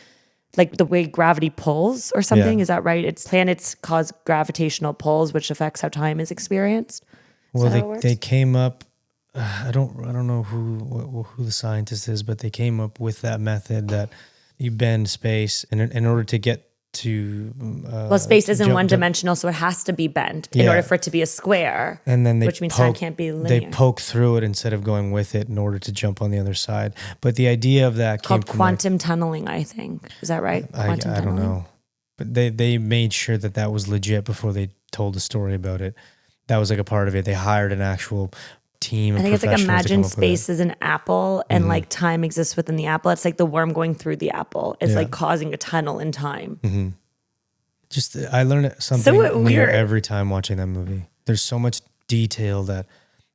[SPEAKER 1] like the way gravity pulls or something. Is that right? It's planets cause gravitational pulls, which affects how time is experienced.
[SPEAKER 2] Well, they came up. I don't know who the scientist is, but they came up with that method that you bend space in order to get to.
[SPEAKER 1] Well, space isn't one-dimensional, so it has to be bent in order for it to be a square.
[SPEAKER 2] And then
[SPEAKER 1] which means time can't be linear.
[SPEAKER 2] They poke through it instead of going with it in order to jump on the other side. But the idea of that came
[SPEAKER 1] called
[SPEAKER 2] from
[SPEAKER 1] quantum tunneling, I think. Is that right?
[SPEAKER 2] I don't know, but they made sure that was legit before they told the story about it. That was like a part of it. They hired an actual team.
[SPEAKER 1] I think it's like, imagine space is an apple and like time exists within the apple. It's like the worm going through the apple. It's like causing a tunnel in time.
[SPEAKER 2] Just I learned something new every time watching that movie. There's so much detail that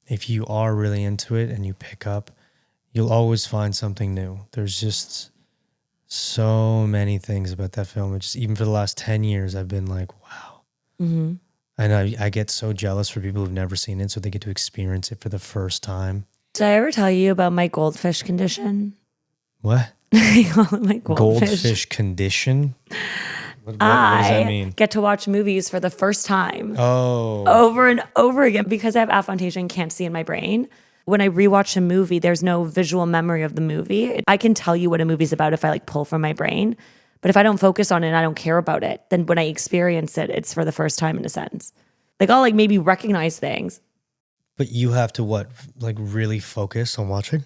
[SPEAKER 2] if you are really into it and you pick up, you'll always find something new. There's just so many things about that film. It's just, even for the last 10 years, I've been like, wow. And I get so jealous for people who've never seen it, so they get to experience it for the first time.
[SPEAKER 1] Did I ever tell you about my goldfish condition?
[SPEAKER 2] What?
[SPEAKER 1] I call it my
[SPEAKER 2] goldfish condition? What does that mean?
[SPEAKER 1] Get to watch movies for the first time.
[SPEAKER 2] Oh.
[SPEAKER 1] Over and over again. Because I have aphantasia and can't see in my brain. When I rewatch a movie, there's no visual memory of the movie. I can tell you what a movie's about if I like pull from my brain. But if I don't focus on it and I don't care about it, then when I experience it, it's for the first time in a sense. Like I'll like maybe recognize things.
[SPEAKER 2] But you have to what? Like really focus on watching?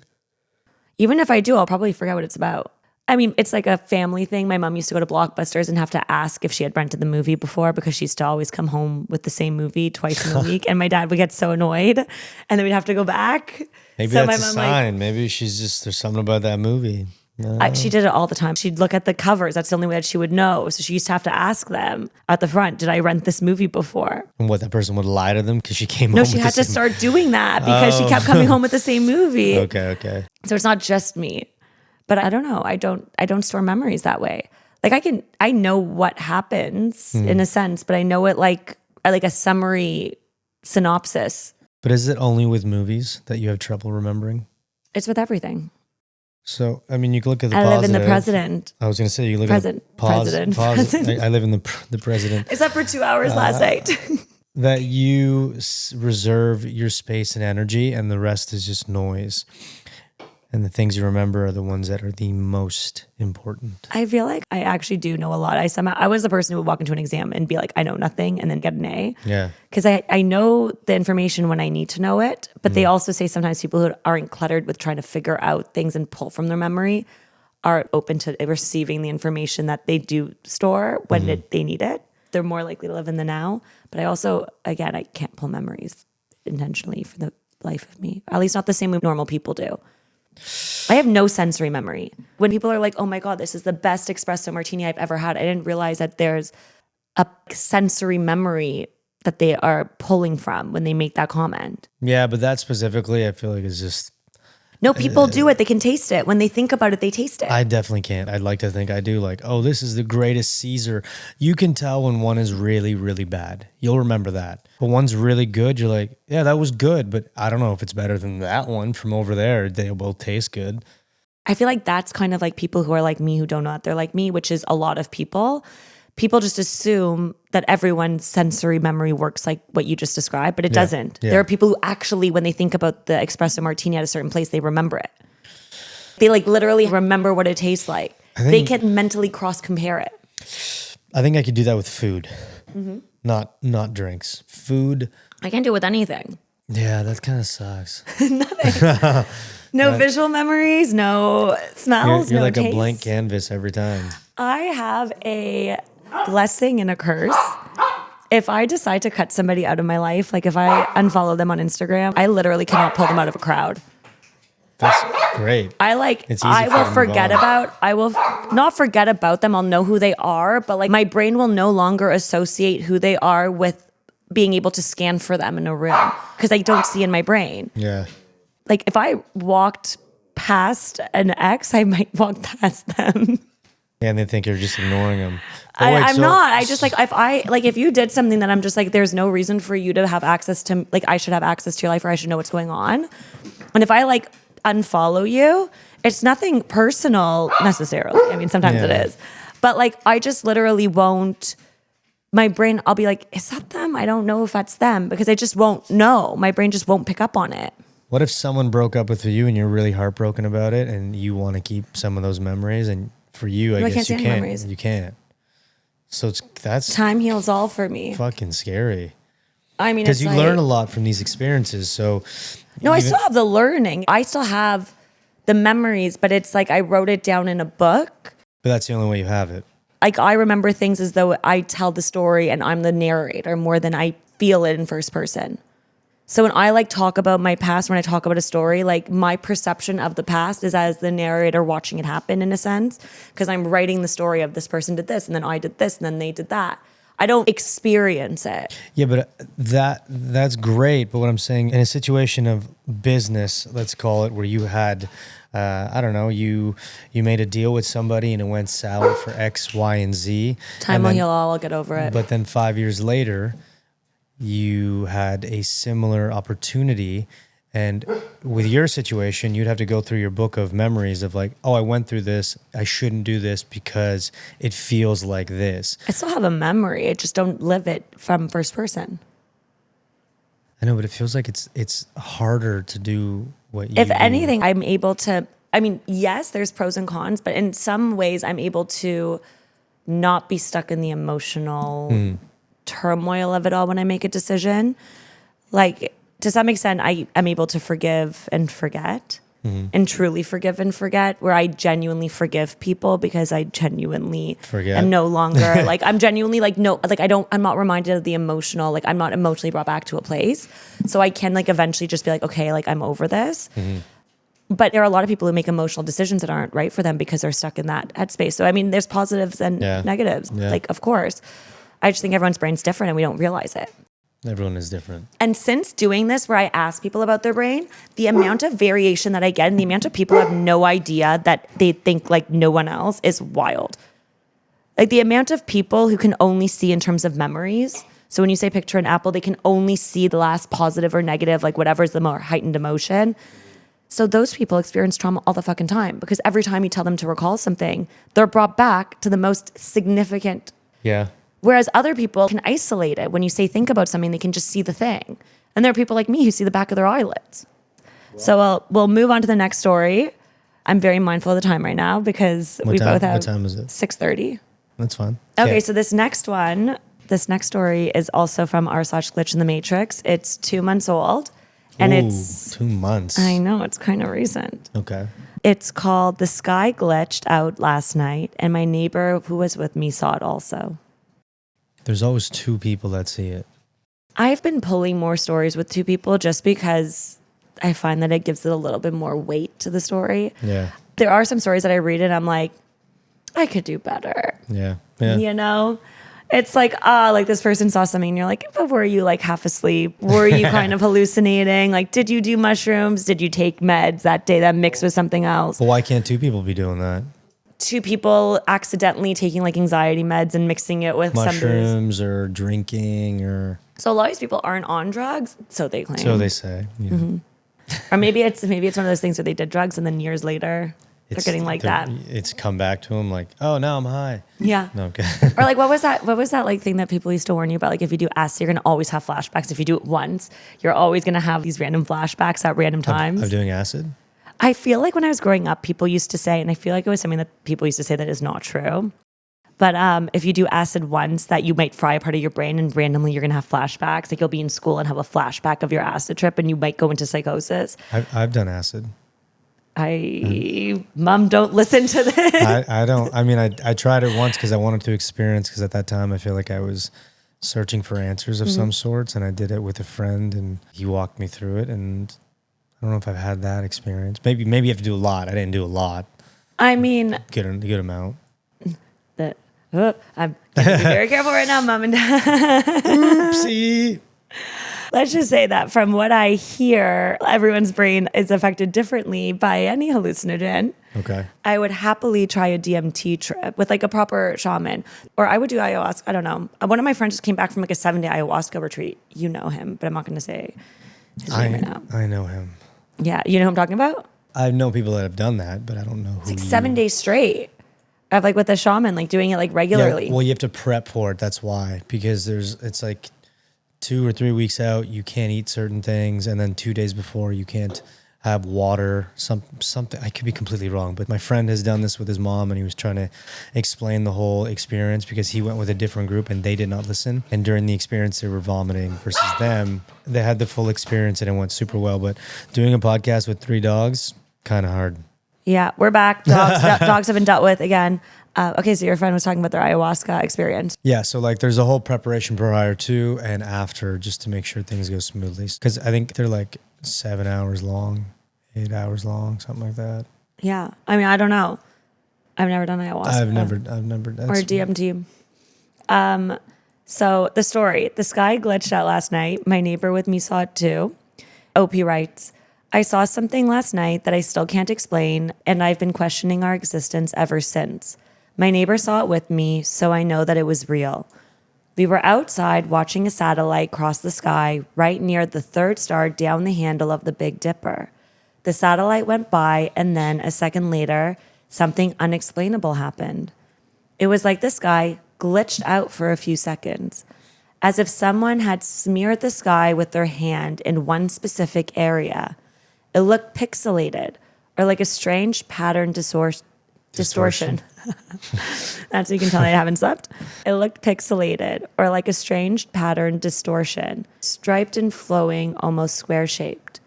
[SPEAKER 1] Even if I do, I'll probably forget what it's about. I mean, it's like a family thing. My mom used to go to Blockbusters and have to ask if she had rented the movie before because she used to always come home with the same movie twice in a week. And my dad would get so annoyed and then we'd have to go back.
[SPEAKER 2] Maybe so that's a sign. Maybe there's something about that movie.
[SPEAKER 1] She did it all the time. She'd look at the covers. That's the only way that she would know. So she used to have to ask them at the front, did I rent this movie before?
[SPEAKER 2] And what, that person would lie to them because she came home
[SPEAKER 1] No, she had to start doing that because she kept coming home with the same movie.
[SPEAKER 2] Okay.
[SPEAKER 1] So it's not just me. But I don't know. I don't store memories that way. Like I know what happens in a sense, but I know it like a summary synopsis.
[SPEAKER 2] But is it only with movies that you have trouble remembering?
[SPEAKER 1] It's with everything.
[SPEAKER 2] So, I mean, you can look at the
[SPEAKER 1] I live in the present.
[SPEAKER 2] I was going to say, you look at the
[SPEAKER 1] president.
[SPEAKER 2] I live in the president.
[SPEAKER 1] Except for 2 hours last night.
[SPEAKER 2] That you reserve your space and energy and the rest is just noise. And the things you remember are the ones that are the most important.
[SPEAKER 1] I feel like I actually do know a lot. I was the person who would walk into an exam and be like, I know nothing, and then get an A.
[SPEAKER 2] Yeah.
[SPEAKER 1] Because I know the information when I need to know it, but they also say sometimes people who aren't cluttered with trying to figure out things and pull from their memory are open to receiving the information that they do store when they need it. They're more likely to live in the now. But I also, again, I can't pull memories intentionally for the life of me. At least not the same way normal people do. I have no sensory memory. When people are like, oh my God, this is the best espresso martini I've ever had, I didn't realize that there's a sensory memory that they are pulling from when they make that comment.
[SPEAKER 2] Yeah, but that specifically, I feel like is just...
[SPEAKER 1] No, people do it. They can taste it. When they think about it, they taste it.
[SPEAKER 2] I definitely can't. I'd like to think I do. Like, oh, this is the greatest Caesar. You can tell when one is really, really bad. You'll remember that. But one's really good. You're like, yeah, that was good. But I don't know if it's better than that one from over there. They both taste good.
[SPEAKER 1] I feel like that's kind of like people who are like me who don't know that they're like me, which is a lot of people. People just assume that everyone's sensory memory works like what you just described, but it doesn't.
[SPEAKER 2] Yeah.
[SPEAKER 1] There are people who actually, when they think about the espresso martini at a certain place, they remember it. They like literally remember what it tastes like. They can mentally cross compare it.
[SPEAKER 2] I think I could do that with food, not drinks. Food.
[SPEAKER 1] I can't do it with anything.
[SPEAKER 2] Yeah, that kind of sucks.
[SPEAKER 1] Nothing. No visual memories, no smells,
[SPEAKER 2] You're
[SPEAKER 1] no
[SPEAKER 2] like
[SPEAKER 1] taste.
[SPEAKER 2] a blank canvas every time.
[SPEAKER 1] I have a blessing and a curse. If I decide to cut somebody out of my life, like if I unfollow them on Instagram, I literally cannot pull them out of a crowd.
[SPEAKER 2] That's great.
[SPEAKER 1] It's easy I will forget about, I will not forget about them. I'll know who they are, but like my brain will no longer associate who they are with being able to scan for them in a room because I don't see in my brain.
[SPEAKER 2] Yeah.
[SPEAKER 1] Like if I walked past an ex, I might walk past them.
[SPEAKER 2] Yeah, and they think you're just ignoring them.
[SPEAKER 1] I'm not. I just if you did something that I'm just like, there's no reason for you to have access to, like I should have access to your life or I should know what's going on. And if I like unfollow you, it's nothing personal necessarily. I mean, sometimes it is. But like, I just literally won't, my brain, I'll be like, is that them? I don't know if that's them because I just won't know. My brain just won't pick up on it.
[SPEAKER 2] What if someone broke up with you and you're really heartbroken about it and you want to keep some of those memories and for you, I guess you can't. Memories. You can't. So that's
[SPEAKER 1] time heals all for me.
[SPEAKER 2] Fucking scary.
[SPEAKER 1] I mean,
[SPEAKER 2] because you learn a lot from these experiences. So
[SPEAKER 1] no, I still have the learning. I still have the memories, but it's like I wrote it down in a book.
[SPEAKER 2] But that's the only way you have it.
[SPEAKER 1] Like I remember things as though I tell the story and I'm the narrator more than I feel it in first person. So when I like talk about my past, when I talk about a story, like my perception of the past is as the narrator watching it happen in a sense, because I'm writing the story of this person did this and then I did this and then they did that. I don't experience it.
[SPEAKER 2] Yeah, but that's great. But what I'm saying, in a situation of business, let's call it, where you had, I don't know, you made a deal with somebody and it went sour for X, Y, and Z.
[SPEAKER 1] Time will heal all, I'll get over it.
[SPEAKER 2] But then 5 years later, you had a similar opportunity. And with your situation, you'd have to go through your book of memories of like, oh, I went through this. I shouldn't do this because it feels like this.
[SPEAKER 1] I still have a memory. I just don't live it from first person.
[SPEAKER 2] I know, but it feels like it's harder to do what you
[SPEAKER 1] If anything, I'm able to, I mean, yes, there's pros and cons, but in some ways I'm able to not be stuck in the emotional turmoil of it all when I make a decision. Like, to some extent, I am able to forgive and forget and truly forgive and forget, where I genuinely forgive people because I genuinely am no longer like, I'm genuinely like, no, like I'm not reminded of the emotional, like I'm not emotionally brought back to a place. So I can like eventually just be like, okay, like I'm over this. But there are a lot of people who make emotional decisions that aren't right for them because they're stuck in that headspace. So, I mean, there's positives and negatives, like, of course. I just think everyone's brain's different and we don't realize it.
[SPEAKER 2] Everyone is different.
[SPEAKER 1] And since doing this, where I ask people about their brain, the amount of variation that I get and the amount of people who have no idea that they think like no one else is wild. Like the amount of people who can only see in terms of memories. So when you say picture an apple, they can only see the last positive or negative, like whatever's the more heightened emotion. So those people experience trauma all the fucking time because every time you tell them to recall something, they're brought back to the most significant.
[SPEAKER 2] Yeah.
[SPEAKER 1] Whereas other people can isolate it. When you say think about something, they can just see the thing. And there are people like me who see the back of their eyelids. Wow. So we'll move on to the next story. I'm very mindful of the time right now because we both have
[SPEAKER 2] What time is it?
[SPEAKER 1] 6:30.
[SPEAKER 2] That's fine.
[SPEAKER 1] Okay, so this next story is also from r/Glitch in the Matrix. It's 2 months old. And
[SPEAKER 2] Ooh,
[SPEAKER 1] it's
[SPEAKER 2] 2 months.
[SPEAKER 1] I know, it's kind of recent.
[SPEAKER 2] Okay.
[SPEAKER 1] It's called The Sky Glitched Out Last Night, and my neighbor who was with me saw it also.
[SPEAKER 2] There's always 2 people that see it.
[SPEAKER 1] I've been pulling more stories with 2 people just because I find that it gives it a little bit more weight to the story.
[SPEAKER 2] Yeah.
[SPEAKER 1] There are some stories that I read and I'm like, I could do better.
[SPEAKER 2] Yeah. Yeah.
[SPEAKER 1] You know? It's like, like this person saw something and you're like, but were you like half asleep? Were you kind of hallucinating? Like, did you do mushrooms? Did you take meds that day that mixed with something else?
[SPEAKER 2] Well, why can't 2 people be doing that?
[SPEAKER 1] 2 people accidentally taking like anxiety meds and mixing it with
[SPEAKER 2] Mushrooms or drinking or...
[SPEAKER 1] So a lot of these people aren't on drugs, so they claim.
[SPEAKER 2] So they say. Yeah.
[SPEAKER 1] Mm-hmm. Or maybe it's one of those things where they did drugs and then years later they're getting like that.
[SPEAKER 2] It's come back to them like, oh, now I'm high.
[SPEAKER 1] Yeah.
[SPEAKER 2] No, okay.
[SPEAKER 1] Or like, what was that like thing that people used to warn you about? Like if you do acid, you're going to always have flashbacks. If you do it once, you're always going to have these random flashbacks at random times.
[SPEAKER 2] Of doing acid?
[SPEAKER 1] I feel like when I was growing up, people used to say, and I feel like it was something that people used to say that is not true. But if you do acid once, that you might fry a part of your brain and randomly you're going to have flashbacks. Like you'll be in school and have a flashback of your acid trip and you might go into psychosis.
[SPEAKER 2] I've done acid.
[SPEAKER 1] Mom, don't listen to this.
[SPEAKER 2] I don't. I mean, I tried it once because I wanted to experience, because at that time I feel like I was searching for answers of some sorts, and I did it with a friend and he walked me through it, and I don't know if I've had that experience. Maybe you have to do a lot. I didn't do a lot.
[SPEAKER 1] I mean,
[SPEAKER 2] Good amount.
[SPEAKER 1] I'm going to be very careful right now, Mom and Dad.
[SPEAKER 2] Oopsie.
[SPEAKER 1] Let's just say that from what I hear, everyone's brain is affected differently by any hallucinogen.
[SPEAKER 2] Okay.
[SPEAKER 1] I would happily try a DMT trip with like a proper shaman, or I would do ayahuasca. I don't know. One of my friends just came back from like a 7-day ayahuasca retreat. You know him, but I'm not going to say his name right now.
[SPEAKER 2] I know him.
[SPEAKER 1] Yeah. You know who I'm talking about?
[SPEAKER 2] I know people that have done that, but I don't know who.
[SPEAKER 1] It's like 7 days straight of like with a shaman, like doing it like regularly.
[SPEAKER 2] Yeah, well, you have to prep for it. That's why, because it's like 2 or 3 weeks out, you can't eat certain things, and then 2 days before, you can't have water. Something I could be completely wrong, but my friend has done this with his mom, and he was trying to explain the whole experience because he went with a different group and they did not listen. And during the experience, they were vomiting versus them. They had the full experience and it went super well. But doing a podcast with 3 dogs, kind of hard.
[SPEAKER 1] Yeah, we're back. Dogs have been dealt with again. Okay, so your friend was talking about their ayahuasca experience.
[SPEAKER 2] Yeah, so like there's a whole preparation prior to and after just to make sure things go smoothly. Because I think they're like 7 hours long, 8 hours long, something like that.
[SPEAKER 1] Yeah, I mean, I don't know. I've never done ayahuasca.
[SPEAKER 2] I've never.
[SPEAKER 1] Or DMT. So the story, the sky glitched out last night. My neighbor with me saw it too. OP writes, I saw something last night that I still can't explain, and I've been questioning our existence ever since. My neighbor saw it with me, so I know that it was real. We were outside watching a satellite cross the sky right near the 3rd star down the handle of the Big Dipper. The satellite went by, and then a second later, something unexplainable happened. It was like the sky glitched out for a few seconds, as if someone had smeared the sky with their hand in one specific area. It looked pixelated, or like a strange pattern distortion. That's how you can tell I haven't slept. It looked pixelated, or like a strange pattern distortion, striped and flowing, almost square-shaped.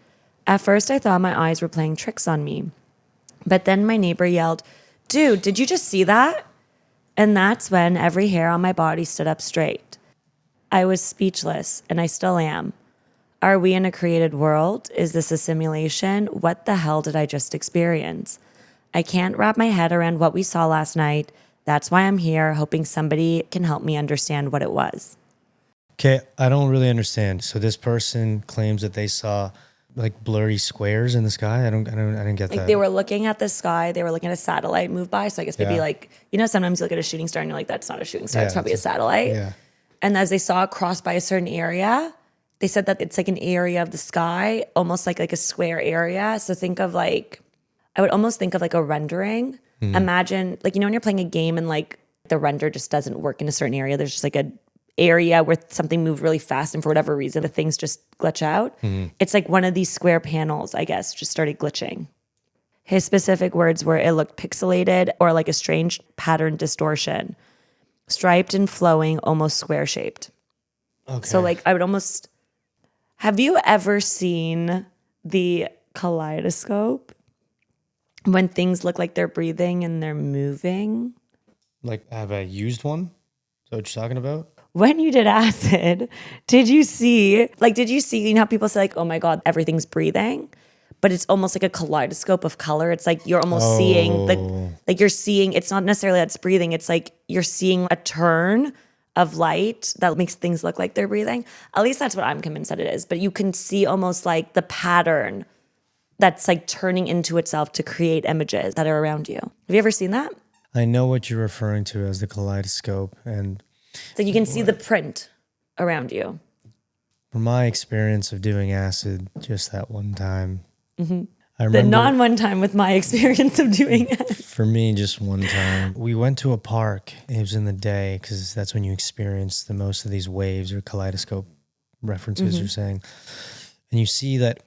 [SPEAKER 1] At first, I thought my eyes were playing tricks on me. But then my neighbor yelled, "Dude, did you just see that?" And that's when every hair on my body stood up straight. I was speechless, and I still am. Are we in a created world? Is this a simulation? What the hell did I just experience? I can't wrap my head around what we saw last night. That's why I'm here, hoping somebody can help me understand what it was.
[SPEAKER 2] Okay, I don't really understand. So this person claims that they saw like blurry squares in the sky. I didn't get
[SPEAKER 1] Like
[SPEAKER 2] that.
[SPEAKER 1] they were looking at the sky, they were looking at a satellite move by. So I guess maybe
[SPEAKER 2] Yeah.
[SPEAKER 1] like, sometimes you look at a shooting star and you're like, that's not a shooting star,
[SPEAKER 2] Yeah,
[SPEAKER 1] it's probably a
[SPEAKER 2] it's
[SPEAKER 1] satellite.
[SPEAKER 2] Yeah.
[SPEAKER 1] And as they saw it cross by a certain area, they said that it's like an area of the sky, almost like a square area. So I would almost think of like a rendering. Imagine, like, when you're playing a game and like the render just doesn't work in a certain area. There's just like an area where something moved really fast and for whatever reason, the things just glitch out. It's like one of these square panels, I guess, just started glitching. His specific words were it looked pixelated or like a strange pattern distortion, striped and flowing, almost square shaped.
[SPEAKER 2] Okay.
[SPEAKER 1] So like I would almost, have you ever seen the kaleidoscope when things look like they're breathing and they're moving?
[SPEAKER 2] Like, have I used one? Is that what you're talking about?
[SPEAKER 1] When you did acid, did you see, you know how people say like, oh my God, everything's breathing? But it's almost like a kaleidoscope of color. It's like you're almost seeing, like you're seeing, it's not necessarily that it's breathing. It's like you're seeing a turn of light that makes things look like they're breathing. At least that's what I'm convinced that it is. But you can see almost like the pattern that's like turning into itself to create images that are around you. Have you ever seen that?
[SPEAKER 2] I know what you're referring to as the kaleidoscope. And
[SPEAKER 1] So you can see the print around you.
[SPEAKER 2] from my experience of doing acid just that one time,
[SPEAKER 1] Mm-hmm.
[SPEAKER 2] I remember,
[SPEAKER 1] The non-one time with my experience of doing it.
[SPEAKER 2] for me, just one time, we went to a park. It was in the day because that's when you experience the most of these waves or kaleidoscope references you're saying. And you see that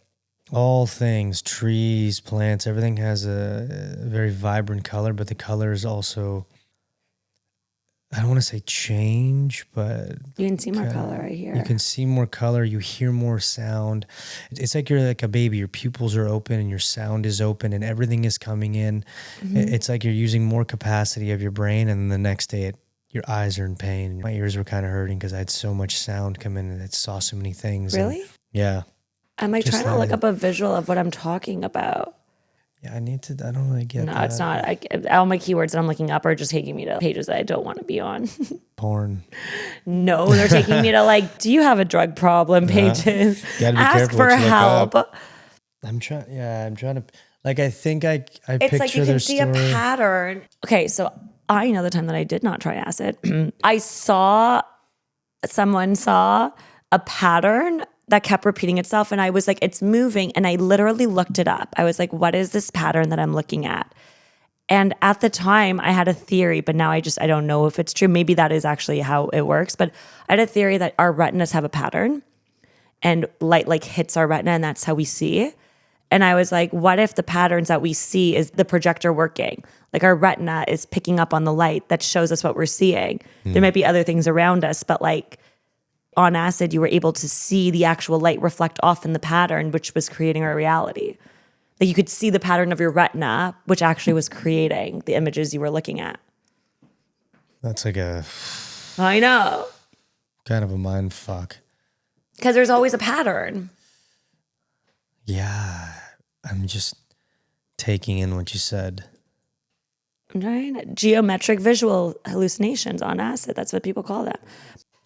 [SPEAKER 2] all things, trees, plants, everything has a very vibrant color, but the color is also, I don't want to say change, but
[SPEAKER 1] You can see more color right here.
[SPEAKER 2] you can see more color, you hear more sound. It's like you're like a baby. Your pupils are open and your sound is open and everything is coming in. It's like you're using more capacity of your brain, and then the next day your eyes are in pain. My ears were kind of hurting because I had so much sound come in and I saw so many things.
[SPEAKER 1] Really?
[SPEAKER 2] Yeah.
[SPEAKER 1] I'm like
[SPEAKER 2] Just
[SPEAKER 1] trying to look up a visual of what I'm talking about.
[SPEAKER 2] Yeah, I don't really get
[SPEAKER 1] No,
[SPEAKER 2] that.
[SPEAKER 1] it's not. All my keywords that I'm looking up are just taking me to pages that I don't want to be on.
[SPEAKER 2] Porn.
[SPEAKER 1] No, they're taking me to like, do you have a drug problem pages?
[SPEAKER 2] You gotta be
[SPEAKER 1] Ask
[SPEAKER 2] careful
[SPEAKER 1] for
[SPEAKER 2] what you look
[SPEAKER 1] help.
[SPEAKER 2] up. I'm trying to, like, I think I
[SPEAKER 1] It's
[SPEAKER 2] picture
[SPEAKER 1] like you
[SPEAKER 2] their
[SPEAKER 1] can see
[SPEAKER 2] story.
[SPEAKER 1] a pattern. Okay, so I know the time that I did not try acid. Someone saw a pattern that kept repeating itself, and I was like, it's moving, and I literally looked it up. I was like, what is this pattern that I'm looking at? And at the time I had a theory, but now I don't know if it's true. Maybe that is actually how it works, but I had a theory that our retinas have a pattern and light like hits our retina and that's how we see. And I was like, what if the patterns that we see is the projector working? Like our retina is picking up on the light that shows us what we're seeing. There might be other things around us, but like on acid, you were able to see the actual light reflect off in the pattern, which was creating our reality. Like you could see the pattern of your retina, which actually was creating the images you were looking at.
[SPEAKER 2] That's like a
[SPEAKER 1] I know.
[SPEAKER 2] kind of a mind fuck.
[SPEAKER 1] Because there's always a pattern.
[SPEAKER 2] Yeah, I'm just taking in what you said.
[SPEAKER 1] Right? Geometric visual hallucinations on acid. That's what people call them.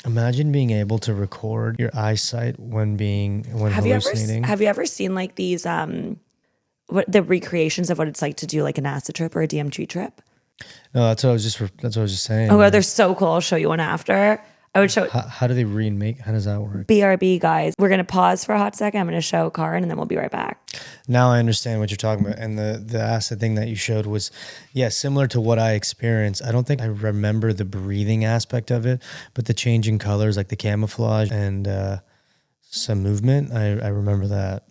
[SPEAKER 2] Imagine being able to record your eyesight when hallucinating.
[SPEAKER 1] Have you ever seen like these the recreations of what it's like to do like an acid trip or a DMT trip?
[SPEAKER 2] No, that's what I was just saying.
[SPEAKER 1] Oh, they're so cool. I'll show you one after. I would show
[SPEAKER 2] How do they remake? How does that work?
[SPEAKER 1] BRB, guys. We're gonna pause for a hot second. I'm gonna show Karn and then we'll be right back.
[SPEAKER 2] Now I understand what you're talking about. And the acid thing that you showed was, similar to what I experienced. I don't think I remember the breathing aspect of it, but the changing colors, like the camouflage and some movement, I remember that.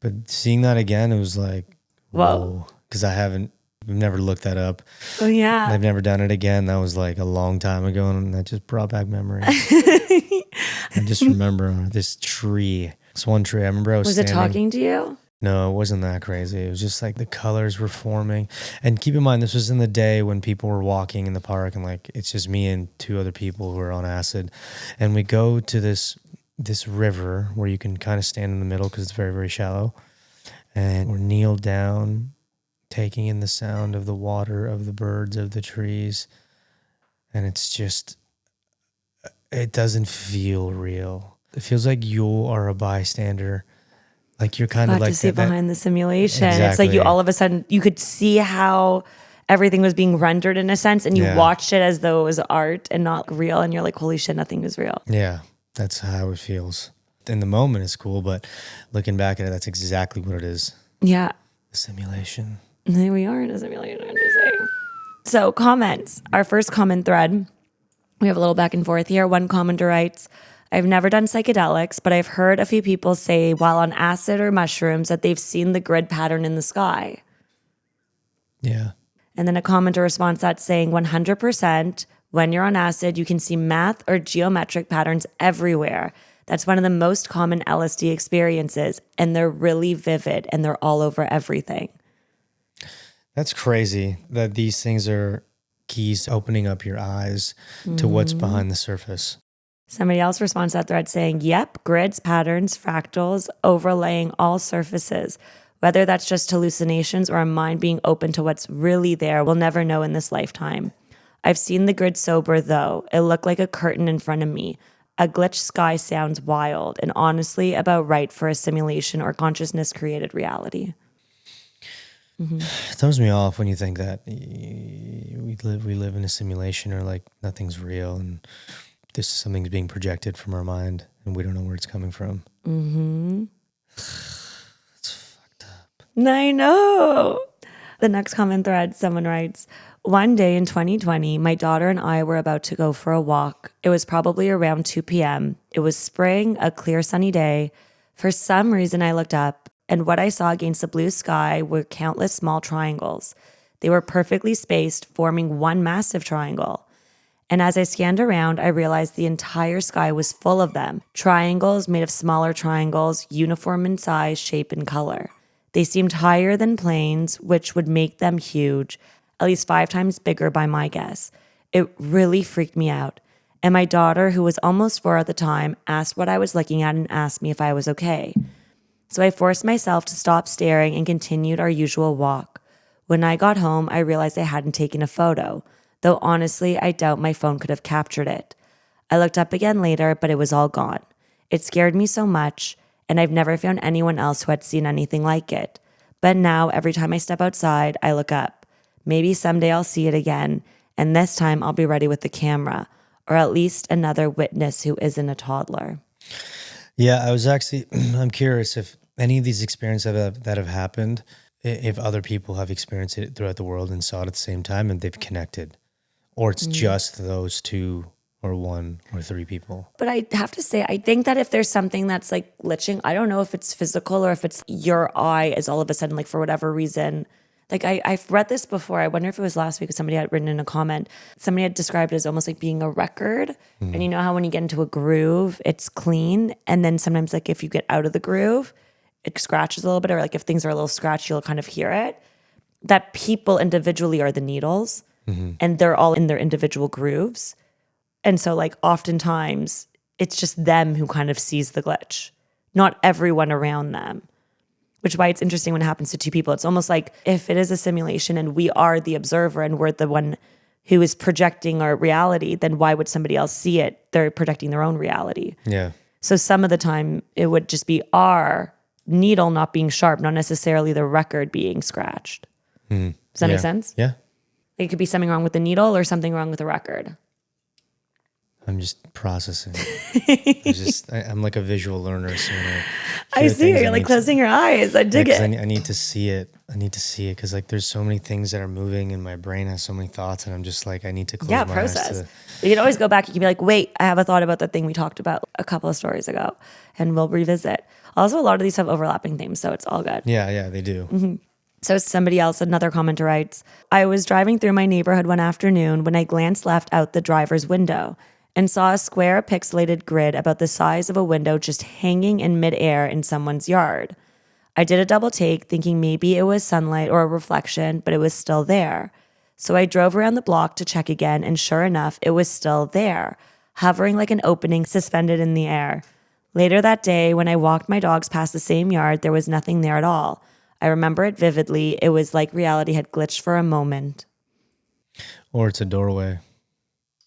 [SPEAKER 2] But seeing that again, it was like, whoa. Because I've never looked that up.
[SPEAKER 1] Oh yeah.
[SPEAKER 2] I've never done it again. That was like a long time ago, and that just brought back memories. I just remember this tree. This one tree. I remember I was
[SPEAKER 1] it
[SPEAKER 2] standing.
[SPEAKER 1] talking to you?
[SPEAKER 2] No, it wasn't that crazy. It was just like the colors were forming. And keep in mind, this was in the day when people were walking in the park, and like it's just me and two other people who are on acid. And we go to this river where you can kind of stand in the middle because it's very, very shallow. And we're kneeled down, taking in the sound of the water, of the birds, of the trees. And it's just, it doesn't feel real. It feels like you are a bystander. Like you're kind of like
[SPEAKER 1] to see behind the simulation.
[SPEAKER 2] Exactly.
[SPEAKER 1] It's like you all of a sudden, you could see how everything was being rendered in a sense, and you watched it as though it was art and not real. And you're like, holy shit, nothing is real.
[SPEAKER 2] Yeah, that's how it feels. In the moment, it's cool, but looking back at it, that's exactly what it is.
[SPEAKER 1] Yeah.
[SPEAKER 2] The simulation.
[SPEAKER 1] And here we are in a simulation. Interesting. So comments. Our first comment thread. We have a little back and forth here. One commenter writes, I've never done psychedelics, but I've heard a few people say while on acid or mushrooms that they've seen the grid pattern in the sky.
[SPEAKER 2] Yeah.
[SPEAKER 1] And then a commenter responds that saying 100% when you're on acid, you can see math or geometric patterns everywhere. That's one of the most common LSD experiences, and they're really vivid and they're all over everything.
[SPEAKER 2] That's crazy that these things are keys to opening up your eyes to what's behind the surface.
[SPEAKER 1] Somebody else responds to that thread saying, yep, grids, patterns, fractals, overlaying all surfaces. Whether that's just hallucinations or a mind being open to what's really there, we'll never know in this lifetime. I've seen the grid sober, though. It looked like a curtain in front of me. A glitched sky sounds wild and honestly about right for a simulation or consciousness-created reality.
[SPEAKER 2] It throws me off when you think that we live in a simulation or like nothing's real and this something's being projected from our mind and we don't know where it's coming from. It's fucked up.
[SPEAKER 1] I know. The next comment thread, someone writes, one day in 2020, my daughter and I were about to go for a walk. It was probably around 2 p.m. It was spring, a clear sunny day. For some reason, I looked up, and what I saw against the blue sky were countless small triangles. They were perfectly spaced, forming one massive triangle. And as I scanned around, I realized the entire sky was full of them. Triangles made of smaller triangles, uniform in size, shape, and color. They seemed higher than planes, which would make them huge, at least 5 times bigger by my guess. It really freaked me out. And my daughter, who was almost 4 at the time, asked what I was looking at and asked me if I was okay. So I forced myself to stop staring and continued our usual walk. When I got home, I realized I hadn't taken a photo, though honestly, I doubt my phone could have captured it. I looked up again later, but it was all gone. It scared me so much, and I've never found anyone else who had seen anything like it. But now, every time I step outside, I look up. Maybe someday I'll see it again, and this time I'll be ready with the camera, or at least another witness who isn't a toddler.
[SPEAKER 2] Yeah, I'm curious if any of these experiences that have happened, if other people have experienced it throughout the world and saw it at the same time and they've connected, or it's just those 2 or 1 or 3 people.
[SPEAKER 1] But I have to say, I think that if there's something that's like glitching, I don't know if it's physical or if it's your eye is all of a sudden, like for whatever reason. Like I've read this before. I wonder if it was last week somebody had written in a comment. Somebody had described it as almost like being a record. And you know how when you get into a groove, it's clean. And then sometimes like if you get out of the groove, it scratches a little bit. Or like if things are a little scratchy, you'll kind of hear it. That people individually are the needles. And they're all in their individual grooves. And so like oftentimes it's just them who kind of sees the glitch, not everyone around them. Which is why it's interesting when it happens to 2 people. It's almost like if it is a simulation and we are the observer and we're the one who is projecting our reality, then why would somebody else see it? They're projecting their own reality.
[SPEAKER 2] Yeah.
[SPEAKER 1] So some of the time it would just be our needle not being sharp, not necessarily the record being scratched. Does that make sense?
[SPEAKER 2] Yeah.
[SPEAKER 1] It could be something wrong with the needle or something wrong with the record.
[SPEAKER 2] I'm just processing. I'm like a visual learner. So
[SPEAKER 1] I see it. You're like closing your eyes. I dig it.
[SPEAKER 2] I need to see it. I need to see it because like there's so many things that are moving and my brain has so many thoughts and I'm just like, I need to close my
[SPEAKER 1] process.
[SPEAKER 2] eyes.
[SPEAKER 1] You can always go back. You can be like, wait, I have a thought about the thing we talked about a couple of stories ago and we'll revisit. Also, a lot of these have overlapping themes, so it's all good.
[SPEAKER 2] Yeah, they do.
[SPEAKER 1] So somebody else, another commenter writes, I was driving through my neighborhood one afternoon when I glanced left out the driver's window and saw a square pixelated grid about the size of a window just hanging in midair in someone's yard. I did a double take thinking maybe it was sunlight or a reflection, but it was still there. So I drove around the block to check again, and sure enough, it was still there, hovering like an opening suspended in the air. Later that day, when I walked my dogs past the same yard, there was nothing there at all. I remember it vividly. It was like reality had glitched for a moment.
[SPEAKER 2] Or it's a doorway.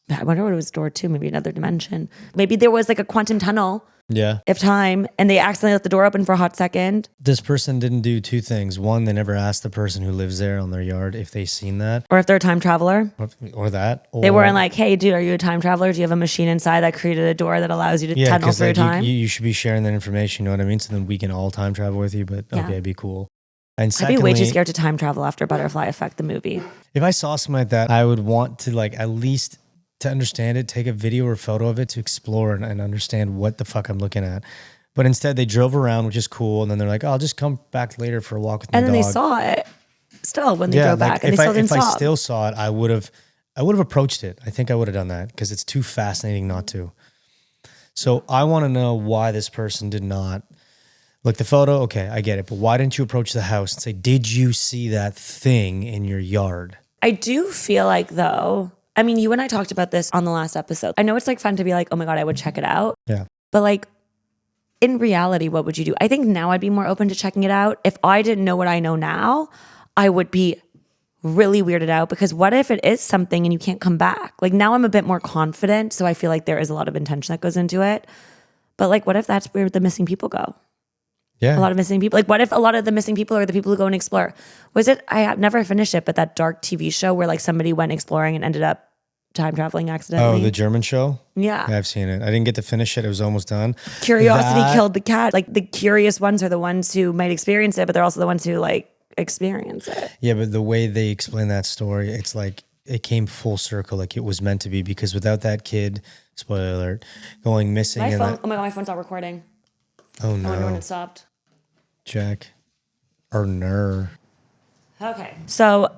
[SPEAKER 1] I wonder what it was door to, maybe another dimension. Maybe there was like a quantum tunnel
[SPEAKER 2] Yeah.
[SPEAKER 1] of time and they accidentally left the door open for a hot second.
[SPEAKER 2] This person didn't do 2 things. One, they never asked the person who lives there on their yard if they seen that.
[SPEAKER 1] Or if they're a time traveler.
[SPEAKER 2] Or that. Or,
[SPEAKER 1] They weren't like, hey, dude, are you a time traveler? Do you have a machine inside that created a door that allows you to tunnel through
[SPEAKER 2] like
[SPEAKER 1] time?
[SPEAKER 2] you should be sharing that information, you know what I mean? So then we can all time travel with you, but
[SPEAKER 1] Yeah.
[SPEAKER 2] okay, it'd be cool. And
[SPEAKER 1] I'd be way too
[SPEAKER 2] secondly,
[SPEAKER 1] scared to time travel after Butterfly Effect, the movie.
[SPEAKER 2] if I saw something like that, I would want to like at least to understand it, take a video or photo of it to explore and understand what the fuck I'm looking at. But instead they drove around, which is cool. And then they're like, oh, I'll just come back later for a walk with my
[SPEAKER 1] And then
[SPEAKER 2] dog.
[SPEAKER 1] they saw it. still when they drove back and they still didn't stop.
[SPEAKER 2] If I still saw it, I would have approached it. I think I would have done that because it's too fascinating not to. So I want to know why this person did not. Look, the photo, okay, I get it. But why didn't you approach the house and say, did you see that thing in your yard?
[SPEAKER 1] I do feel like, though, I mean, you and I talked about this on the last episode. I know it's like fun to be like, oh my God, I would check it out.
[SPEAKER 2] Yeah.
[SPEAKER 1] But like, in reality, what would you do? I think now I'd be more open to checking it out. If I didn't know what I know now, I would be really weirded out because what if it is something and you can't come back? Like now I'm a bit more confident. So I feel like there is a lot of intention that goes into it. But like, what if that's where the missing people go?
[SPEAKER 2] Yeah.
[SPEAKER 1] A lot of missing people. Like what if a lot of the missing people are the people who go and explore? Was it, I have never finished it, but that dark TV show where like somebody went exploring and ended up time traveling accidentally.
[SPEAKER 2] Oh, the German show?
[SPEAKER 1] Yeah.
[SPEAKER 2] I've seen it. I didn't get to finish it. It was almost done.
[SPEAKER 1] Curiosity killed the cat. Like the curious ones are the ones who might experience it, but they're also the ones who like experience it.
[SPEAKER 2] Yeah, but the way they explain that story, it's like it came full circle like it was meant to be because without that kid, spoiler alert, going missing.
[SPEAKER 1] My phone, oh my God, my phone's not recording.
[SPEAKER 2] Oh no.
[SPEAKER 1] I wonder when it stopped.
[SPEAKER 2] Jack. Or ner.
[SPEAKER 1] Okay. So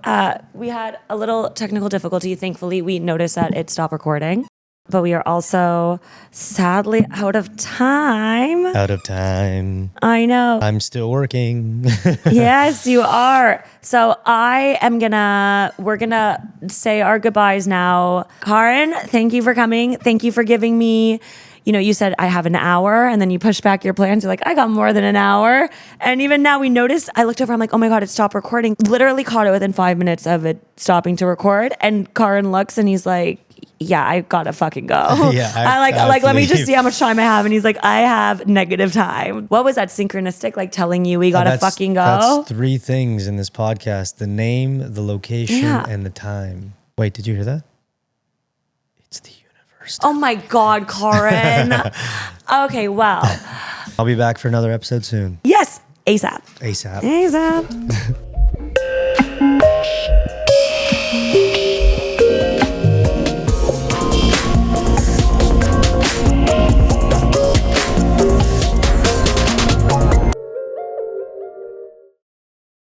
[SPEAKER 1] we had a little technical difficulty. Thankfully, we noticed that it stopped recording. But we are also sadly out of time.
[SPEAKER 2] Out of time.
[SPEAKER 1] I know.
[SPEAKER 2] I'm still working.
[SPEAKER 1] Yes, you are. So we're gonna say our goodbyes now. Karn, thank you for coming. Thank you for giving me, you said I have an hour and then you pushed back your plans. You're like, I got more than an hour. And even now we noticed, I looked over, I'm like, oh my God, it stopped recording. Literally caught it within 5 minutes of it stopping to record. And Karn looks and he's like, yeah, I gotta fucking go.
[SPEAKER 2] Yeah,
[SPEAKER 1] I let me just see how much time I have. And he's like, I have negative time. What was that synchronistic, like telling you we gotta fucking go?
[SPEAKER 2] That's 3 things in this podcast: the name, the location, and the time. Wait, did you hear that? It's the universe.
[SPEAKER 1] Oh my God, Karn. Okay, well.
[SPEAKER 2] I'll be back for another episode soon.
[SPEAKER 1] Yes, ASAP.
[SPEAKER 2] ASAP.
[SPEAKER 1] ASAP.